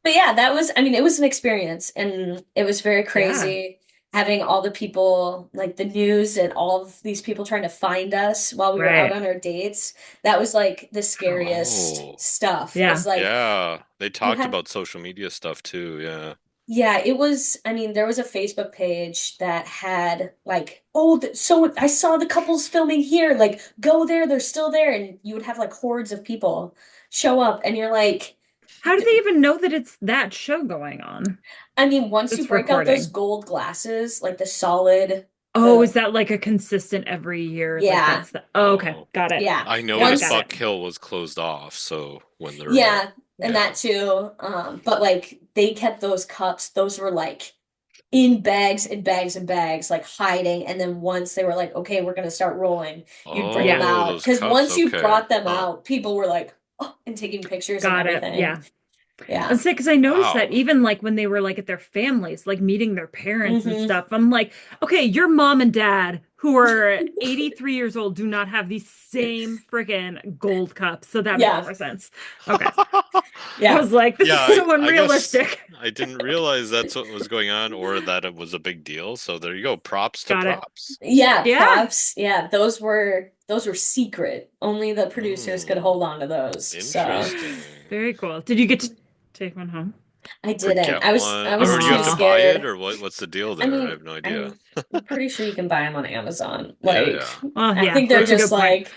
but yeah, I mean, it was an experience and it was very Yeah. crazy having all the people, like the news and all of these people trying to find us while we were out Right. on our dates. That was like the Wow. scariest Oh. stuff Yeah. was like, Yeah. They you talked had about social media stuff too. Yeah. Yeah, it was, I mean, there was a Facebook page that had like, oh, so I saw the couples filming here, like go there, they're still there. And you would have like hordes of people show up and you're like, How do th- they even know that it's that show going on? I mean, once you It's break out those recording. gold glasses, like the solid, Oh, is the, that like a consistent every year? Like yeah, that's the, oh, okay. Oh. Got it. yeah. I Got it. noticed Got Once, it. Buck Hill was closed off, so when they're yeah, and yeah. that too. But like they kept those cups, those were like in bags and bags and bags, like hiding. And then once they were like, okay, we're going to start rolling, you'd bring them Yeah. Oh, out. those Because cups. once you Okay. brought them Huh. out, people were like, oh, and taking pictures and Got it. everything. Yeah. And Yeah. say, because I noticed that Wow. even like when they were like at their families, like meeting their parents and Hmm. stuff, I'm like, okay, your mom and dad, who are 83 years old, do not have the same freaking gold cups. So that makes Yeah. more sense. Okay. I Yeah. was like, this Yeah, is so I guess unrealistic. I didn't realize that's what was going on or that it was a big deal. So there you go. Props to Got it. props. Yeah. So, Yeah. Props. Yeah. Those were secret. Only the producers could hmm, hold on to those. So interesting. Very cool. Did you get to take one home? I Or didn't. get I one, was or do you too have to Aw. buy it, scared. or what's the deal I there? I mean, have no idea. I'm pretty sure you can buy them on Amazon. Yeah, Like, yeah. Well, I yeah, think they're that's a just good point. like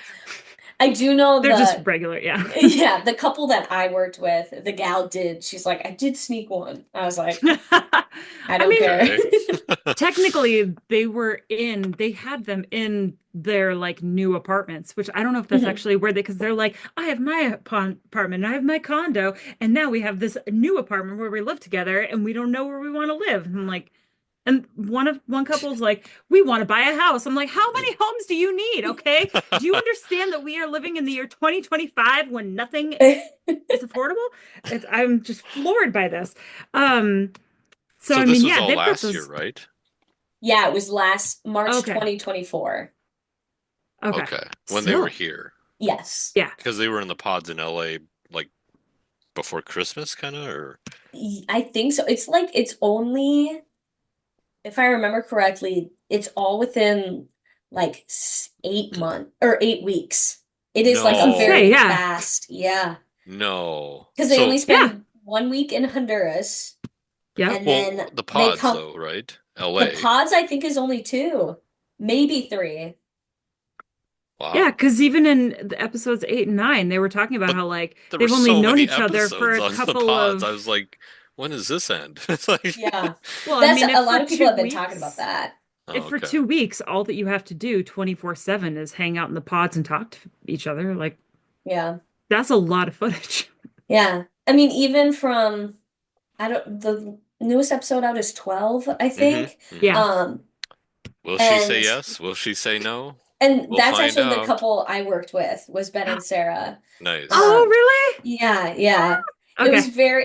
I do know They're just the regular. Yeah. yeah, the couple that I worked with, the gal did. She's like, I did sneak one. I was like, I I don't mean, care. Okay. technically they had them in their like new apartments, which I don't know if that's Mhm. actually where because they're like, I have my apartment and I have my condo, and now we have this new apartment where we live together and we don't know where we want to live. And I'm like, and one couple's like, we want to buy a house. I'm like, how many homes do you need? Okay. Do you understand that we are living in the year 2025 when nothing is affordable? I'm just floored by this. Um, so So I this mean, was yeah, all they've got last year, those. right? Yeah, it was last March Okay. 2024. Okay. Okay. When they were Still. here. Yes. Yeah. Because they were in the pods in LA like before Christmas, kind of, or I think so. It's like it's only, if I remember correctly, it's all within like 8 months or 8 weeks. It is I was like a gonna say, very no, yeah. fast, yeah. no. Because they only So, Yeah. spend 1 week in Honduras Yep. and then well, the they pods come. though, right? The LA. pods, I think, is only two, maybe three. Yeah, Wow. because even in the episodes 8 and 9, they were talking about But how like there were they've only so known many each other for episodes a on the couple pods. I was of, like, when does this end? It's like, Yeah. well, I That's mean, a lot of people have been talking about that. oh, if for okay. 2 weeks, all that you have to do 24/7 is hang out in the pods and talk to each other, like Yeah. that's a lot of footage. Yeah. I mean, even from I don't the newest episode out is 12, I Mm-hmm. think. Mm-hmm. Yeah. Um, Will she say and yes? Will she say no? and We'll that's find actually the out. couple I worked with was Ben and Sarah. Nice. Oh, Um, really? yeah, yeah. Okay.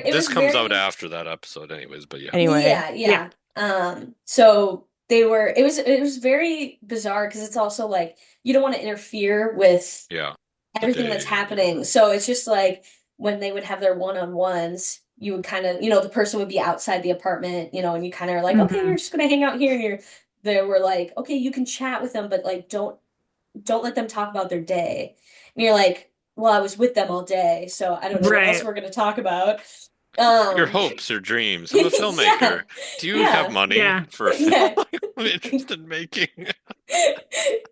It This was comes out very, after that episode, anyways, but yeah. Anyway, yeah, yeah. yeah. So they were, it was very bizarre because it's also like you don't want to interfere with Yeah. The everything that's day or happening. whatever. So it's just like when they would have their one-on-ones, you would kind of, the person would be outside the apartment, and you kind of are like, okay, Hmm. you're just gonna hang out here, and they were like, okay, you can chat with them, but like don't let them talk about their day. And you're like, well, I was with them all day, so I don't know what else Right. we're gonna talk about. Your Um, hopes, your dreams. I'm a yeah, filmmaker. Do you have yeah, money Yeah. for a film yeah. I'm interested in making?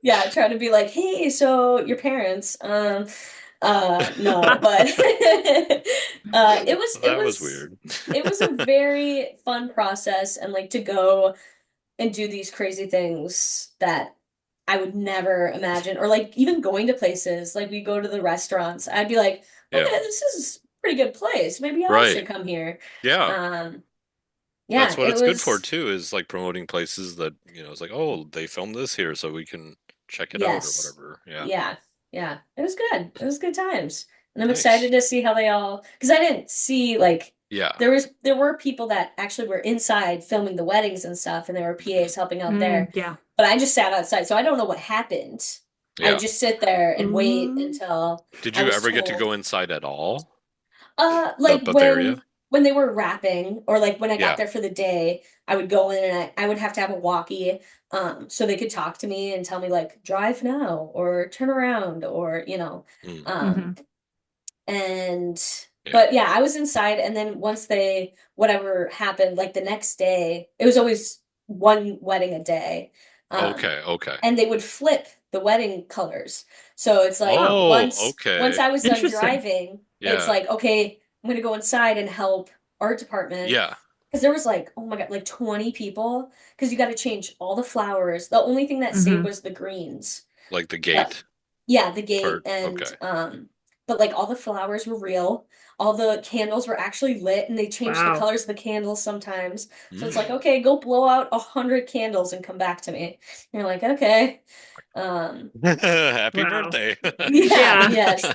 Yeah, try to be like, hey, so your parents, no, but it That was was weird. it was a very fun process and like to go and do these crazy things that I would never imagine, or like even going to places like we go to the restaurants, I'd be like, okay, Yeah. this is a pretty good place. Maybe I Right. should come here. Yeah. Um, That's yeah, what it it's good for was too, is like promoting places that, it's like, oh, they filmed this here, so we can check it out or yes. whatever. Yeah. Yeah. Yeah. It was good. It was good times. And I'm excited Nice. to see how they all, because I didn't see like Yeah. there were people that actually were inside filming the weddings and stuff, and there were PAs helping out there. Yeah. But I just sat outside, so I don't know what happened. I would Yeah. just sit there and wait Ooh. until Did I you was ever get to told. go inside at all? The Like Bavaria? when they were rapping, or like when I got Yeah. there for the day, I would go in and I would have to have a walkie, so they could talk to me and tell me like drive now or turn around or Mm. um, Hmm. and Yeah. but yeah, I was inside, and then once they whatever happened, like the next day, it was always one wedding a day, um, Okay. Okay. and they would flip the wedding colors. So it's like Oh, Oh, once okay. I was done interesting. driving, it's Yeah. like okay, I'm gonna go inside and help art department Yeah. because there was like oh my God, like 20 people because you got to change all the flowers. The only thing that stayed Hmm. was the greens. Like the But gate yeah, the gate part. and Okay. but like all the flowers were real. All the candles were actually lit and they changed the Wow. colors of the candles sometimes. So it's like, Mm. okay, go blow out 100 candles and come back to me. And you're like, okay. Um Happy Wow. birthday. yeah, Yeah. yes.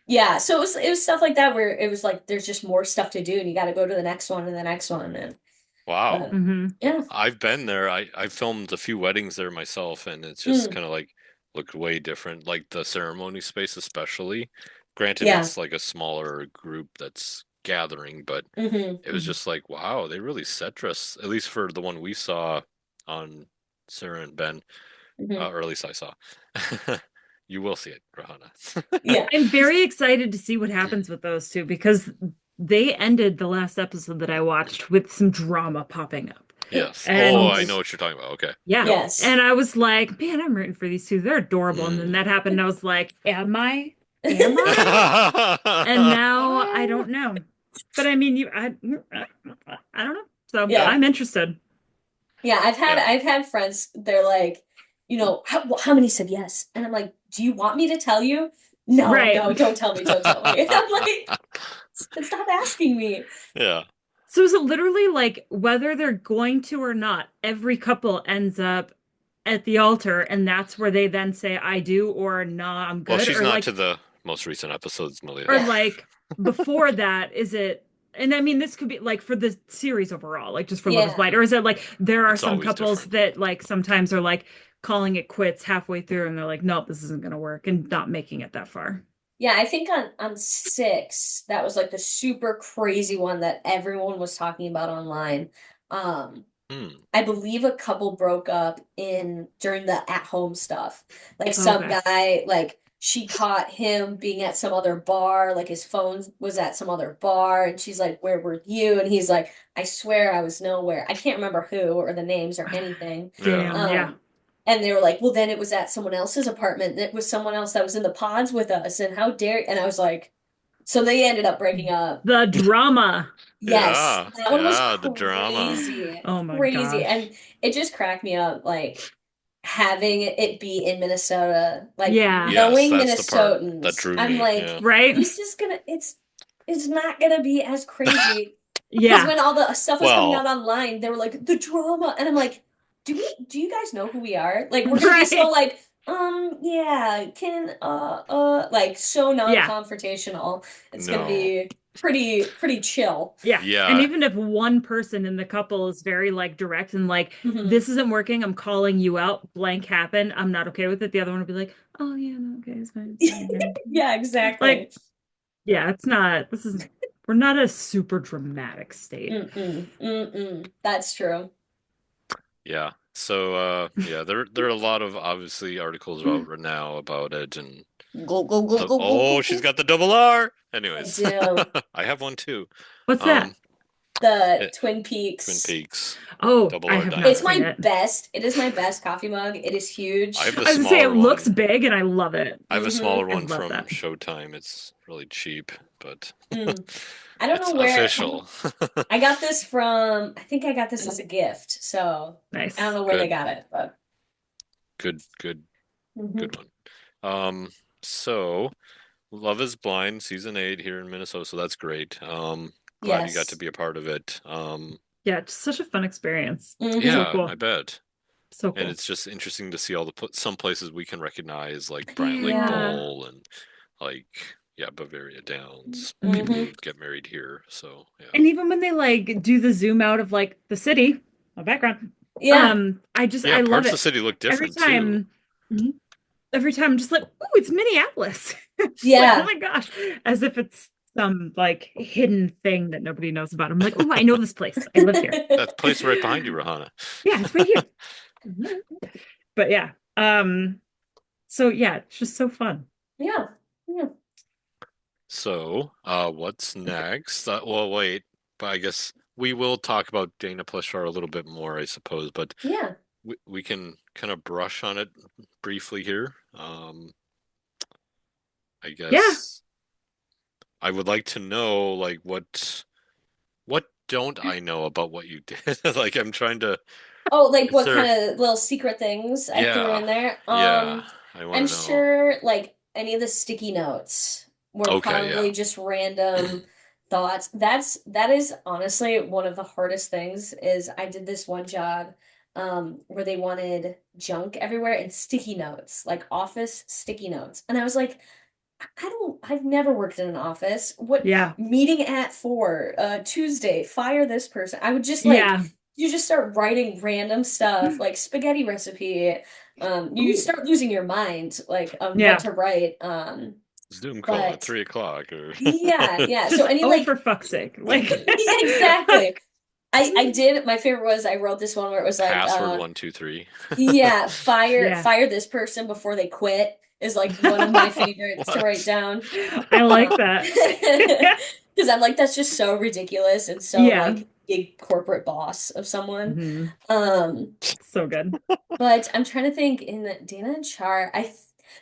Yeah, so it was stuff like that where it was like there's just more stuff to do and you gotta go to the next one and the next one and Wow. Hmm. yeah. I've been there. I filmed a few weddings there myself, and it's just Mm, kind of like looked way different. Like the ceremony space, especially. Granted, yeah. it's like a smaller group that's gathering, but Hmm. it was just like, wow, they really set dress, at least for the one we saw on Sarah and Ben, Hmm. or at least I saw. You will see it, Rahana. Yeah. I'm very excited to see what happens with those two because they ended the last episode that I watched with some drama popping up. Yes. Oh, I And know what you're talking about. Okay. yeah, Yep. Yes. and I was like, man, I'm rooting for these two. They're adorable. And then Mm. that happened, and I was like, am I? Am I? And now I don't know. But I mean, I don't know. So Yeah. I'm interested. Yeah, Yeah. I've had friends, they're like, how many said yes? And I'm like, do you want me to tell you? No, Right. no, don't tell me, don't tell me. I'm like, stop asking me. Yeah. So is it literally like whether they're going to or not, every couple ends up at the altar and that's where they then say I do or nah, I'm Well, good she's or not like to the most recent episodes, Malia. or Yeah. like before that is it and I mean this could be like for the series overall, like just for Love is Yeah. Blind, or is it like there are It's some always couples different. that like sometimes are like calling it quits halfway through and they're like, nope, this isn't gonna work and not making it that far. Yeah, I think on six, that was like the super crazy one that everyone was talking about online. Um, Hmm. I believe a couple broke up in during the at home stuff. Like some Okay. guy, like she caught him being at some other bar, like his phone was at some other bar, and she's like, "Where were you?" And he's like, "I swear I was nowhere." I can't remember who or the names or anything. Yeah. Damn, yeah. Um, and they were like, "Well, then it was at someone else's apartment. It was someone else that was in the pods with us, and how dare?" And I was like, so they ended up breaking up. The drama. Yes, Yeah. that one was Yeah. The drama. crazy, Oh my crazy. And gosh. it just cracked me up, like having it be in Minnesota, like Yeah. Yes, knowing that's the part that Minnesotans. drew I'm me. like, Yeah. Right? this is gonna, it's not gonna be as crazy. Because Yeah. when all the stuff was coming out Well, online, they were like, the drama. And I'm like, do you guys know who we are? Like, we're gonna be so Right. like, yeah, like so Yeah. non-confrontational. It's gonna no. be pretty chill. Yeah. And Yeah. even if one person in the couple is very like direct and like, Hmm. this isn't working, I'm calling you out, blank happened, I'm not okay with it. The other one would be like, oh yeah, no, okay, it's fine, it's fine. Yeah, Okay. exactly. Like, yeah, it's not, this is, we're not a super dramatic state. Mm-mm, mm-mm. That's true. Yeah. So yeah, there are a lot of obviously articles out right now about it and Go, go, go, go, go, go, oh, she's go. got the double R. I Anyways, do. I have one too. What's that? Um, The it, Twin Twin Peaks. Peaks, Oh, Double I or have not It's Diner. seen my it. best. It is my best coffee mug. It is I have huge. the I was gonna say it smaller looks one. big and I love it. I have a smaller I one love from that. Showtime. It's really cheap, but Mm. I don't know it's where official. I got this from. I think I got this as a gift. So I don't Nice. know where they Good, got it, but good, good, hmm good one. So Love is Blind season 8 here in Minnesota, so that's great. Glad you got to yes. be a part of it. Yeah, it's such a fun experience. So Yeah, I cool. bet. So And cool. it's just interesting to see all the some places we can recognize, like Bryant Lake Yeah. Yeah. Bowl and like yeah, Bavaria Downs. People Hmm. who get married here. So yeah. And even when they like do the zoom out of like the city, a background, Yeah. Yeah, I love parts of the it. city look Every different too. time, Mhm. every time I'm just like, oh, it's Minneapolis. It's like, oh Yeah. my gosh, as if it's some like hidden thing that nobody knows about. I'm like, oh, I know this place. I live here. That place right behind you, Rahana. Yeah, it's right here. But yeah, so yeah, it's just so fun. Yeah. Yeah. So, what's next? Well, wait, but I guess we will talk about Dana Pleshar a little bit more, I suppose, but Yeah. we can kind of brush on it briefly here. I Yeah, guess I would like to know, like, what don't I know about what you did? Like, I'm trying to, Oh, like is what there, kind of little secret things I threw yeah, in there? yeah, I want I'm to know. sure like any of the sticky notes were Okay, probably yeah. just random thoughts. That is honestly one of the hardest things is I did this one job where they wanted junk everywhere and sticky notes, like office sticky notes. And I was like, I've never worked in an office. What yeah, meeting at 4, Tuesday, fire this person. I would just like, yeah. you just start writing random stuff like spaghetti recipe. You Ooh, start losing your mind like on what yeah. to write. Zoom call at But 3 o'clock or yeah, yeah. So Just any oh, for like, fuck's sake. Like, exactly. I did, my favorite was I wrote this one where it was like, password 123. yeah, yeah. fire this person before they quit is like one of my favorites to write What? down. I like that. Because I'm like, that's just so ridiculous and so Yeah. like big corporate boss of someone. Hmm. Um, So good. but I'm trying to think in Dana and Char,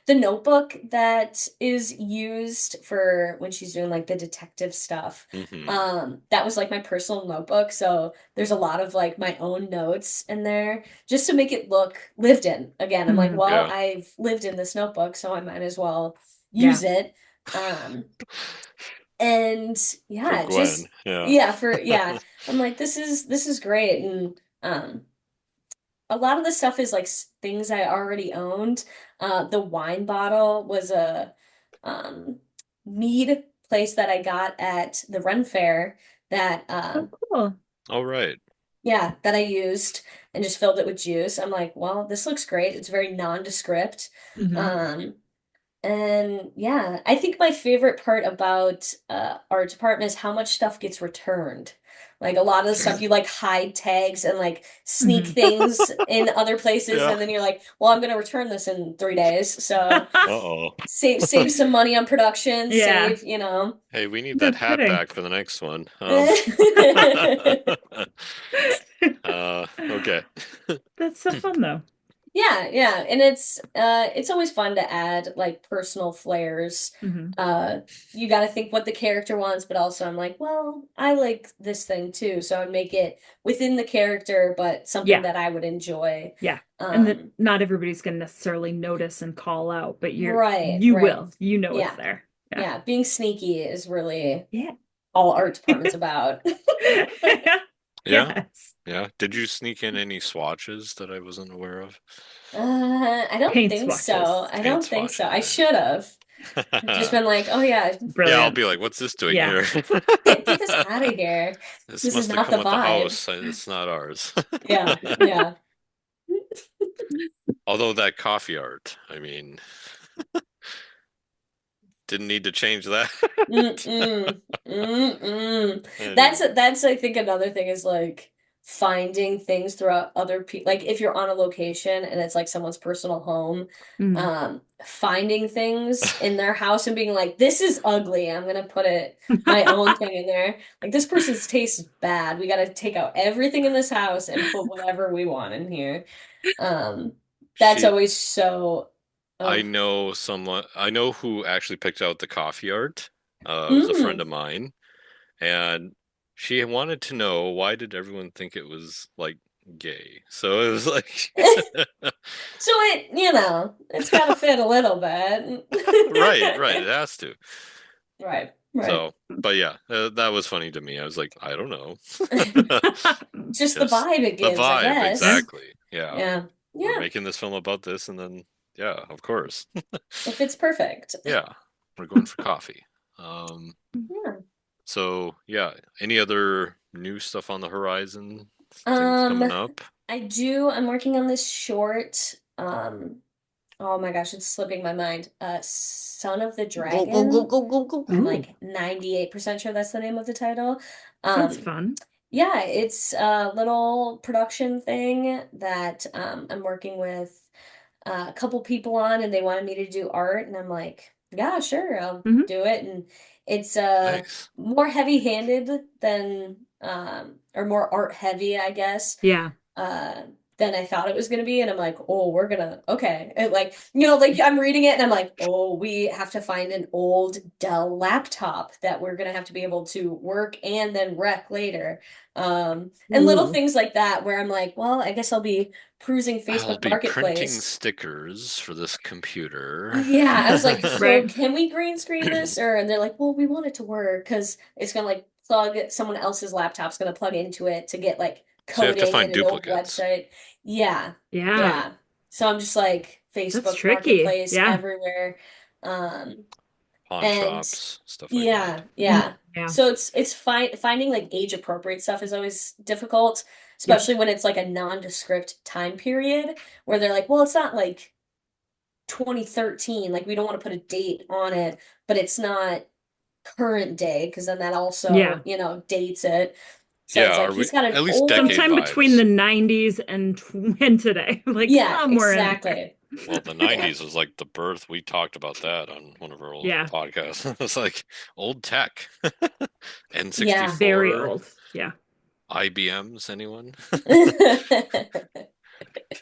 the notebook that is used for when she's doing like the detective stuff, Hmm. that was like my personal notebook. So there's a lot of like my own notes in there just to make it look lived in. Again, I'm like, Hmm. well, Yeah, I've lived in this notebook, so I might as well use Yeah. it. Um, and for yeah, Gwen. just Yeah. yeah, for yeah. I'm like, this is great. And a lot of the stuff is like things I already owned. The wine bottle was a um mead place that I got at the Ren Fair that Oh, cool. All right. yeah, that I used and just filled it with juice. I'm like, well, this looks great. It's very nondescript. Hmm. Um And yeah, I think my favorite part about our department is how much stuff gets returned. Like a lot of the stuff you like hide tags and like sneak Hmm. things in other places, Yeah. and then you're like, well, I'm gonna return this in 3 days. So Uh-oh. save some money on production, Yeah. save, you know. Hey, we need No that hat kidding. back for the next one. Okay. That's so fun though. Yeah, yeah. And it's always fun to add like personal flares. Hmm. Uh you got to think what the character wants, but also I'm like, well, I like this thing too, so I'd make it within the character but something Yeah. that I would enjoy. Yeah. And that Um not everybody's going to necessarily notice and call out, but right, you right. will. You know it's Yeah. there. Yeah. Yeah, being sneaky is really Yeah. all art department's about. Yeah. Yes. Yeah. Did you sneak in any swatches that I wasn't aware of? I don't Paint think so. swatches. I Paint don't think so. swatches. I should have. I've just Yeah. been like, oh yeah, Yeah, I'll Brilliant. be like, what's this doing Yeah. here? get this out of here. This This is must have not the come with the vibe. house. It's not ours. Yeah, yeah. Although that coffee art, I mean, didn't need to change that. Mm-mm. Mm-mm. Anyway. That's I think another thing is like finding things throughout other people, like if you're on a location and it's like someone's personal home, Mm. finding things in their house and being like, this is ugly. I'm gonna put it my own thing in there. Like this person's taste is bad. We gotta take out everything in this house and put whatever we want in here. Um, that's She, always so I oh. know someone, I know who actually picked out the coffee art. It was a friend Mm. of mine, and she wanted to know why did everyone think it was like gay. So it was like, So it's gotta fit a little right, bit. right, it has to. Right, right. So, but yeah, that was funny to me. I was like, I don't know. Just the Just vibe it the gives, I vibe, Yeah. guess. exactly. Yeah, Yeah. we're Yeah. making this film about this, and then yeah, of course. It fits perfect. Yeah, we're going for coffee. Um, Yeah. so yeah, any other new stuff on the horizon? Things coming Um, up? I'm working on this short. Oh my gosh, it's slipping my mind. Son of the Go, go, go, Dragon. go, go, go, I'm go. Ooh, like 98% sure that's the name of the title. sounds Um, fun. yeah, it's a little production thing that I'm working with a couple people on, and they wanted me to do art, and I'm like, yeah, sure, I'll Hmm. do it. And it's Nice. more heavy-handed than or more art heavy, I guess, Yeah. uh than I thought it was gonna be. And I'm like, oh, we're gonna okay. And like, like I'm reading it and I'm like, oh, we have to find an old Dell laptop that we're gonna have to be able to work and then wreck later. And little Ooh. things like that where I'm like, well, I guess I'll be perusing I'll Facebook be printing Marketplace. stickers for this computer. Yeah, I was like, so Right. can we green screen this? Or and they're like, well, we want it to work because it's gonna like plug someone else's laptop's gonna plug into it to get like So you have to coding in find an old duplicates. website. Yeah, Yeah. yeah. So I'm just like That's Facebook tricky. Marketplace Yeah. everywhere. Um, Pawn and shops, stuff like that. yeah, yeah. Yeah. So it's finding like age appropriate stuff is always difficult, Yep. especially when it's like a nondescript time period where they're like, well, it's not like 2013. Like we don't want to put a date on it, but it's not current day because then that also, Yeah. dates it. So Yeah, it's like are we he's got an at least decade old, Sometime between the vibes? 90s and and today, like yeah, somewhere in there. exactly. Well, the Yeah. 90s was like the birth. We talked about that on one of our old Yeah. podcasts. It's like old tech. Yeah. Very N64, old. Yeah. IBMs, anyone? When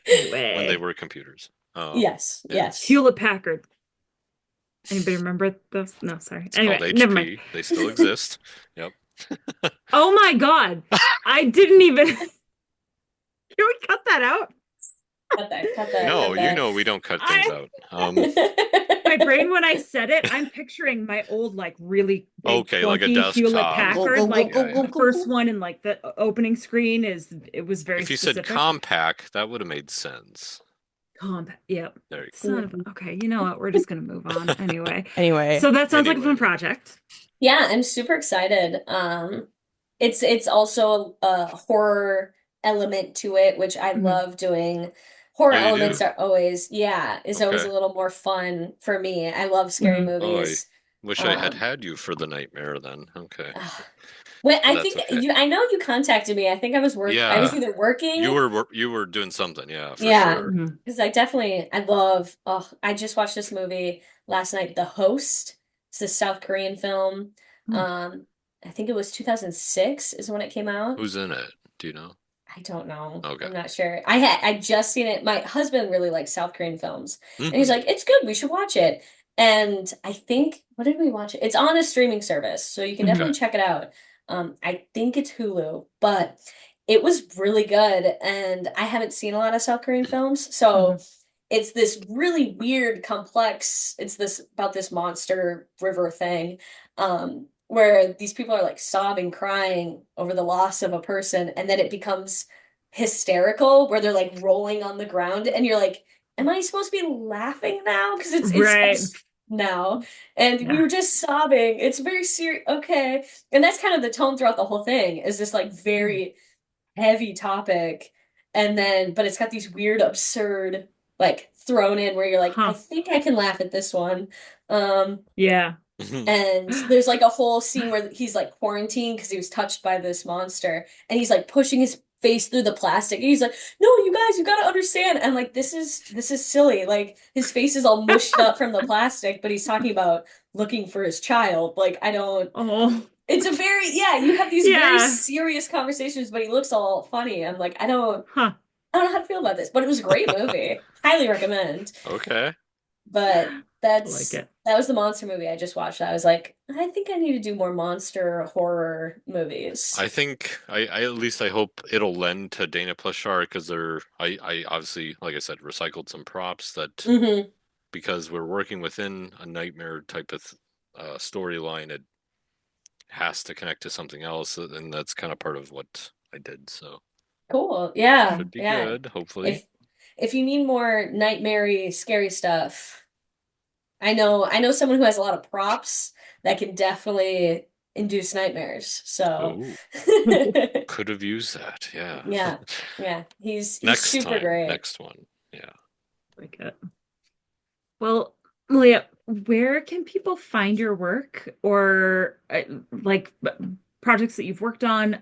they Anyway, were computers. Yes, Yeah. yes. Hewlett Packard. Anybody remember those? No, sorry. It's called Anyway, never mind. HP. They still exist. Yep. Oh my God. I didn't even. Can we cut that out? Cut that, cut that, No, cut you that. know we don't cut things I out. my brain when I said it, I'm picturing my old like really big Okay, like a clunky Hewlett desktop. Go, Packard. go, go, Like go, Yeah, go, yeah. the go, first go. one in like the opening screen it was very If you said specific. Compaq, that would have made sense. Comp. Yep. There you Son of okay, you know what? We're just gonna move on anyway. Anyway, So that go. sounds like a fun Anyway, project. Yeah, I'm super excited. It's also a horror element to it, which I Mhm. love doing. Horror oh, you elements do? are always, yeah, is always Okay. a little more fun for me. I love scary Mhm. Oh, I movies. wish I had Um, had you for the nightmare then. Okay, Wait, but I that's think okay. I know you contacted me. I think I was Yeah, either working. you were doing something. Yeah, for Yeah, sure. Mhm. because I just watched this movie last night, The Host. It's a South Korean film. Oh. Um, I think it was 2006 is when it came out. Who's in it? Do you know? I don't know. Okay. I'm not sure. I just seen it. My husband really likes South Korean films. And he's Hmm. like, "It's good. We should watch it." And I think what did we watch it? It's on a streaming service, so you can Mhm. Okay. definitely check it out. I think it's Hulu, but it was really good and I haven't seen a lot of South Korean films. So Mhm. it's this really weird, complex, it's this about this monster river thing, where these people are like sobbing, crying over the loss of a person, and then it becomes hysterical where they're like rolling on the ground, and you're like, am I supposed to be laughing now? Because Right. now. And we Yeah. were just sobbing. It's very serious. Okay. And that's kind of the tone throughout the whole thing, is this like Mm. very heavy topic. And then, but it's got these weird, absurd, like thrown in where you're like, I Huh. think I can laugh at this one. Um, Yeah. and there's like a whole scene where he's like quarantined because he was touched by this monster, and he's like pushing his face through the plastic. And he's like, "No, you guys, you gotta understand." And like, this is silly. Like his face is all mushed up from the plastic, but he's talking about looking for his child. Like I don't. Oh, It's a very yeah. You have these very yeah. serious conversations, but he looks all funny. I'm like, I don't. Huh. I don't know how to feel about this, but it was a great movie. Highly recommend. Okay. But I like it. that was the monster movie I just watched. I was like, I think I need to do more monster horror movies. I think I at least I hope it'll lend to Dana Plashar because I obviously, like I said, recycled some props that Hmm. because we're working within a nightmare type of storyline, it has to connect to something else, and that's kind of part of what I did. So Cool. Yeah. should be Yeah. good, hopefully. If if you need more nightmare scary stuff, I know someone who has a lot of props that can definitely induce nightmares. So Oh, could have used that. Yeah. yeah. Yeah. He's Next super time, great. next one. Yeah. Like it. Well, Malia, where can people find your work or like projects that you've worked on?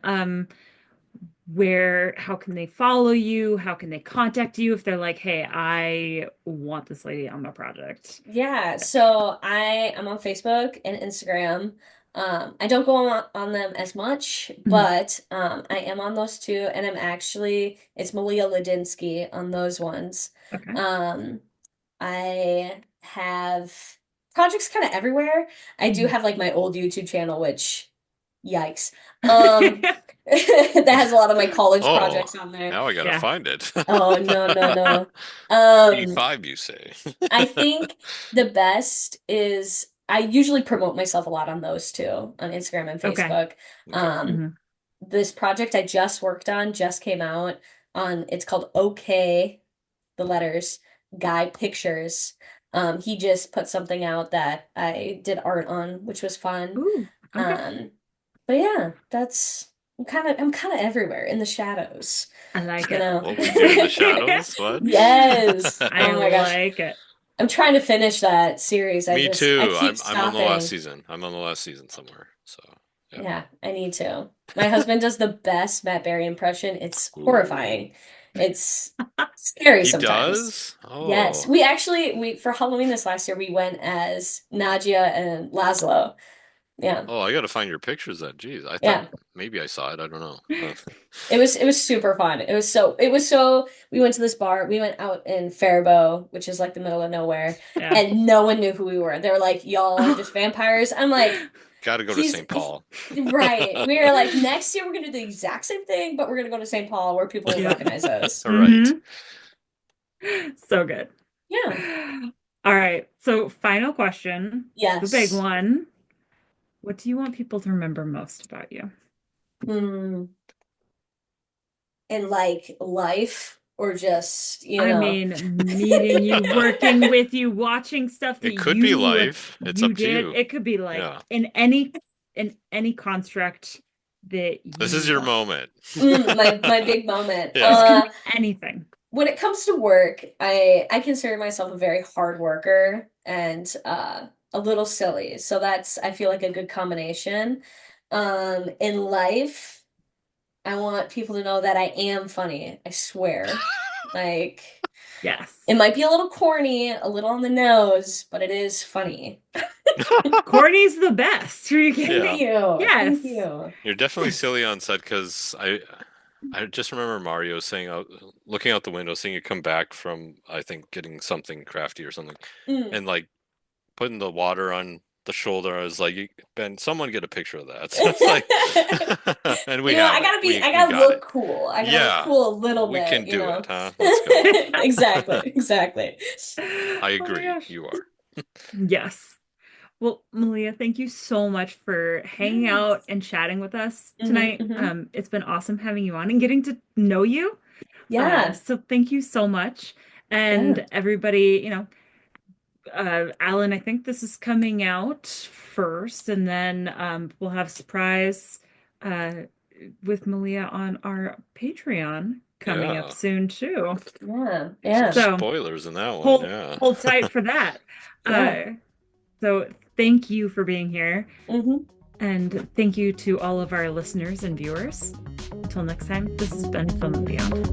How can they follow you? How can they contact you if they're like, hey, I want this lady on my project? Yeah, so I am on Facebook and Instagram. I don't go on them as much, Mhm. but I am on those two, and it's Malia Ladinsky on those ones. Okay. Um, I have projects kind of everywhere. I do Mhm. have like my old YouTube channel, which yikes. Um, that has a lot of my college Oh, projects on there. now I gotta Yeah. find it. Oh no, no, no. Um, E5, you say? I think the best is I usually promote myself a lot on those two, on Instagram and Okay. Facebook. Okay. Um, Hmm. this project I just worked on just came out it's called OK, the letters, Guy Pictures. He just put something out that I did art on, which was fun. Ooh, okay. Um, but yeah, I'm kind of everywhere in the shadows, I like you it. know. What we do in the shadows? What? Yes. I Oh my gosh. like it. I'm trying to finish that series. Me I too. keep I'm on the last stopping. season. I'm on the last season somewhere. So, yeah. Yeah, I need to. My husband does the best Matt Berry impression. It's Ooh. horrifying. It's scary He sometimes. does? Yes, Oh. we for Halloween this last year we went as Nadia and Laszlo. Yeah. Oh, I gotta find your pictures then. Jeez, I thought Yeah. maybe I saw it. I don't know. It was super fun. It was so we went to this bar. We went out in Faribault, which is like the middle of nowhere, Yeah. and no one knew who we were. They were like, "Y'all are just vampires." I'm like, Gotta go to He's St. Paul. right. We are like, next year we're gonna do the exact same thing, but we're gonna go to St. Paul where people will Yep. recognize us. All right. Hmm. So good. Yeah. All right. So, final question, the big Yes. one. What do you want people to remember most about you? Hmm. In like life or just, I mean, meeting you, working with you, watching stuff that It could be you life. It's you up to did. you. It could be like Yeah. in any construct that This is you your want. moment. My big moment. This Yeah. can be anything. When it comes to work, I consider myself a very hard worker and a little silly. So that's I feel like a good combination. In life, I want people to know that I am funny. I swear. Like, Yes. it might be a little corny, a little on the nose, but it is funny. Courtney's the best. Are you Thank kidding Yeah. you. Thank Yes. you. You're definitely silly Yes. on set because I just remember Mario saying out looking out the window, seeing you come back from I think getting something crafty or something, Mm. and like putting the water on the shoulder. I was like, Ben, someone get a picture of that. So it's like, and we have it. I We gotta got look it. cool. I gotta look Yeah, cool a little we bit, can you do know. it, huh? Let's go. Exactly, exactly. I Oh my agree. gosh. You are. Yes. Well, Malia, thank you so much for hanging out Yes. and chatting with us Hmm. tonight. Hmm. It's been awesome having you on and getting to know you. Yeah, So thank you so much. yeah. And everybody, Alan, I think this is coming out first, and then we'll have surprise uh, with Malia on our Patreon coming up Yeah. soon too. Yeah, Some yeah, So spoilers in that one. hold Yeah. hold tight for that. yeah. Uh, so thank you for being here, Hmm. and thank you to all of our listeners and viewers. Until next time, this has been Film and Beyond.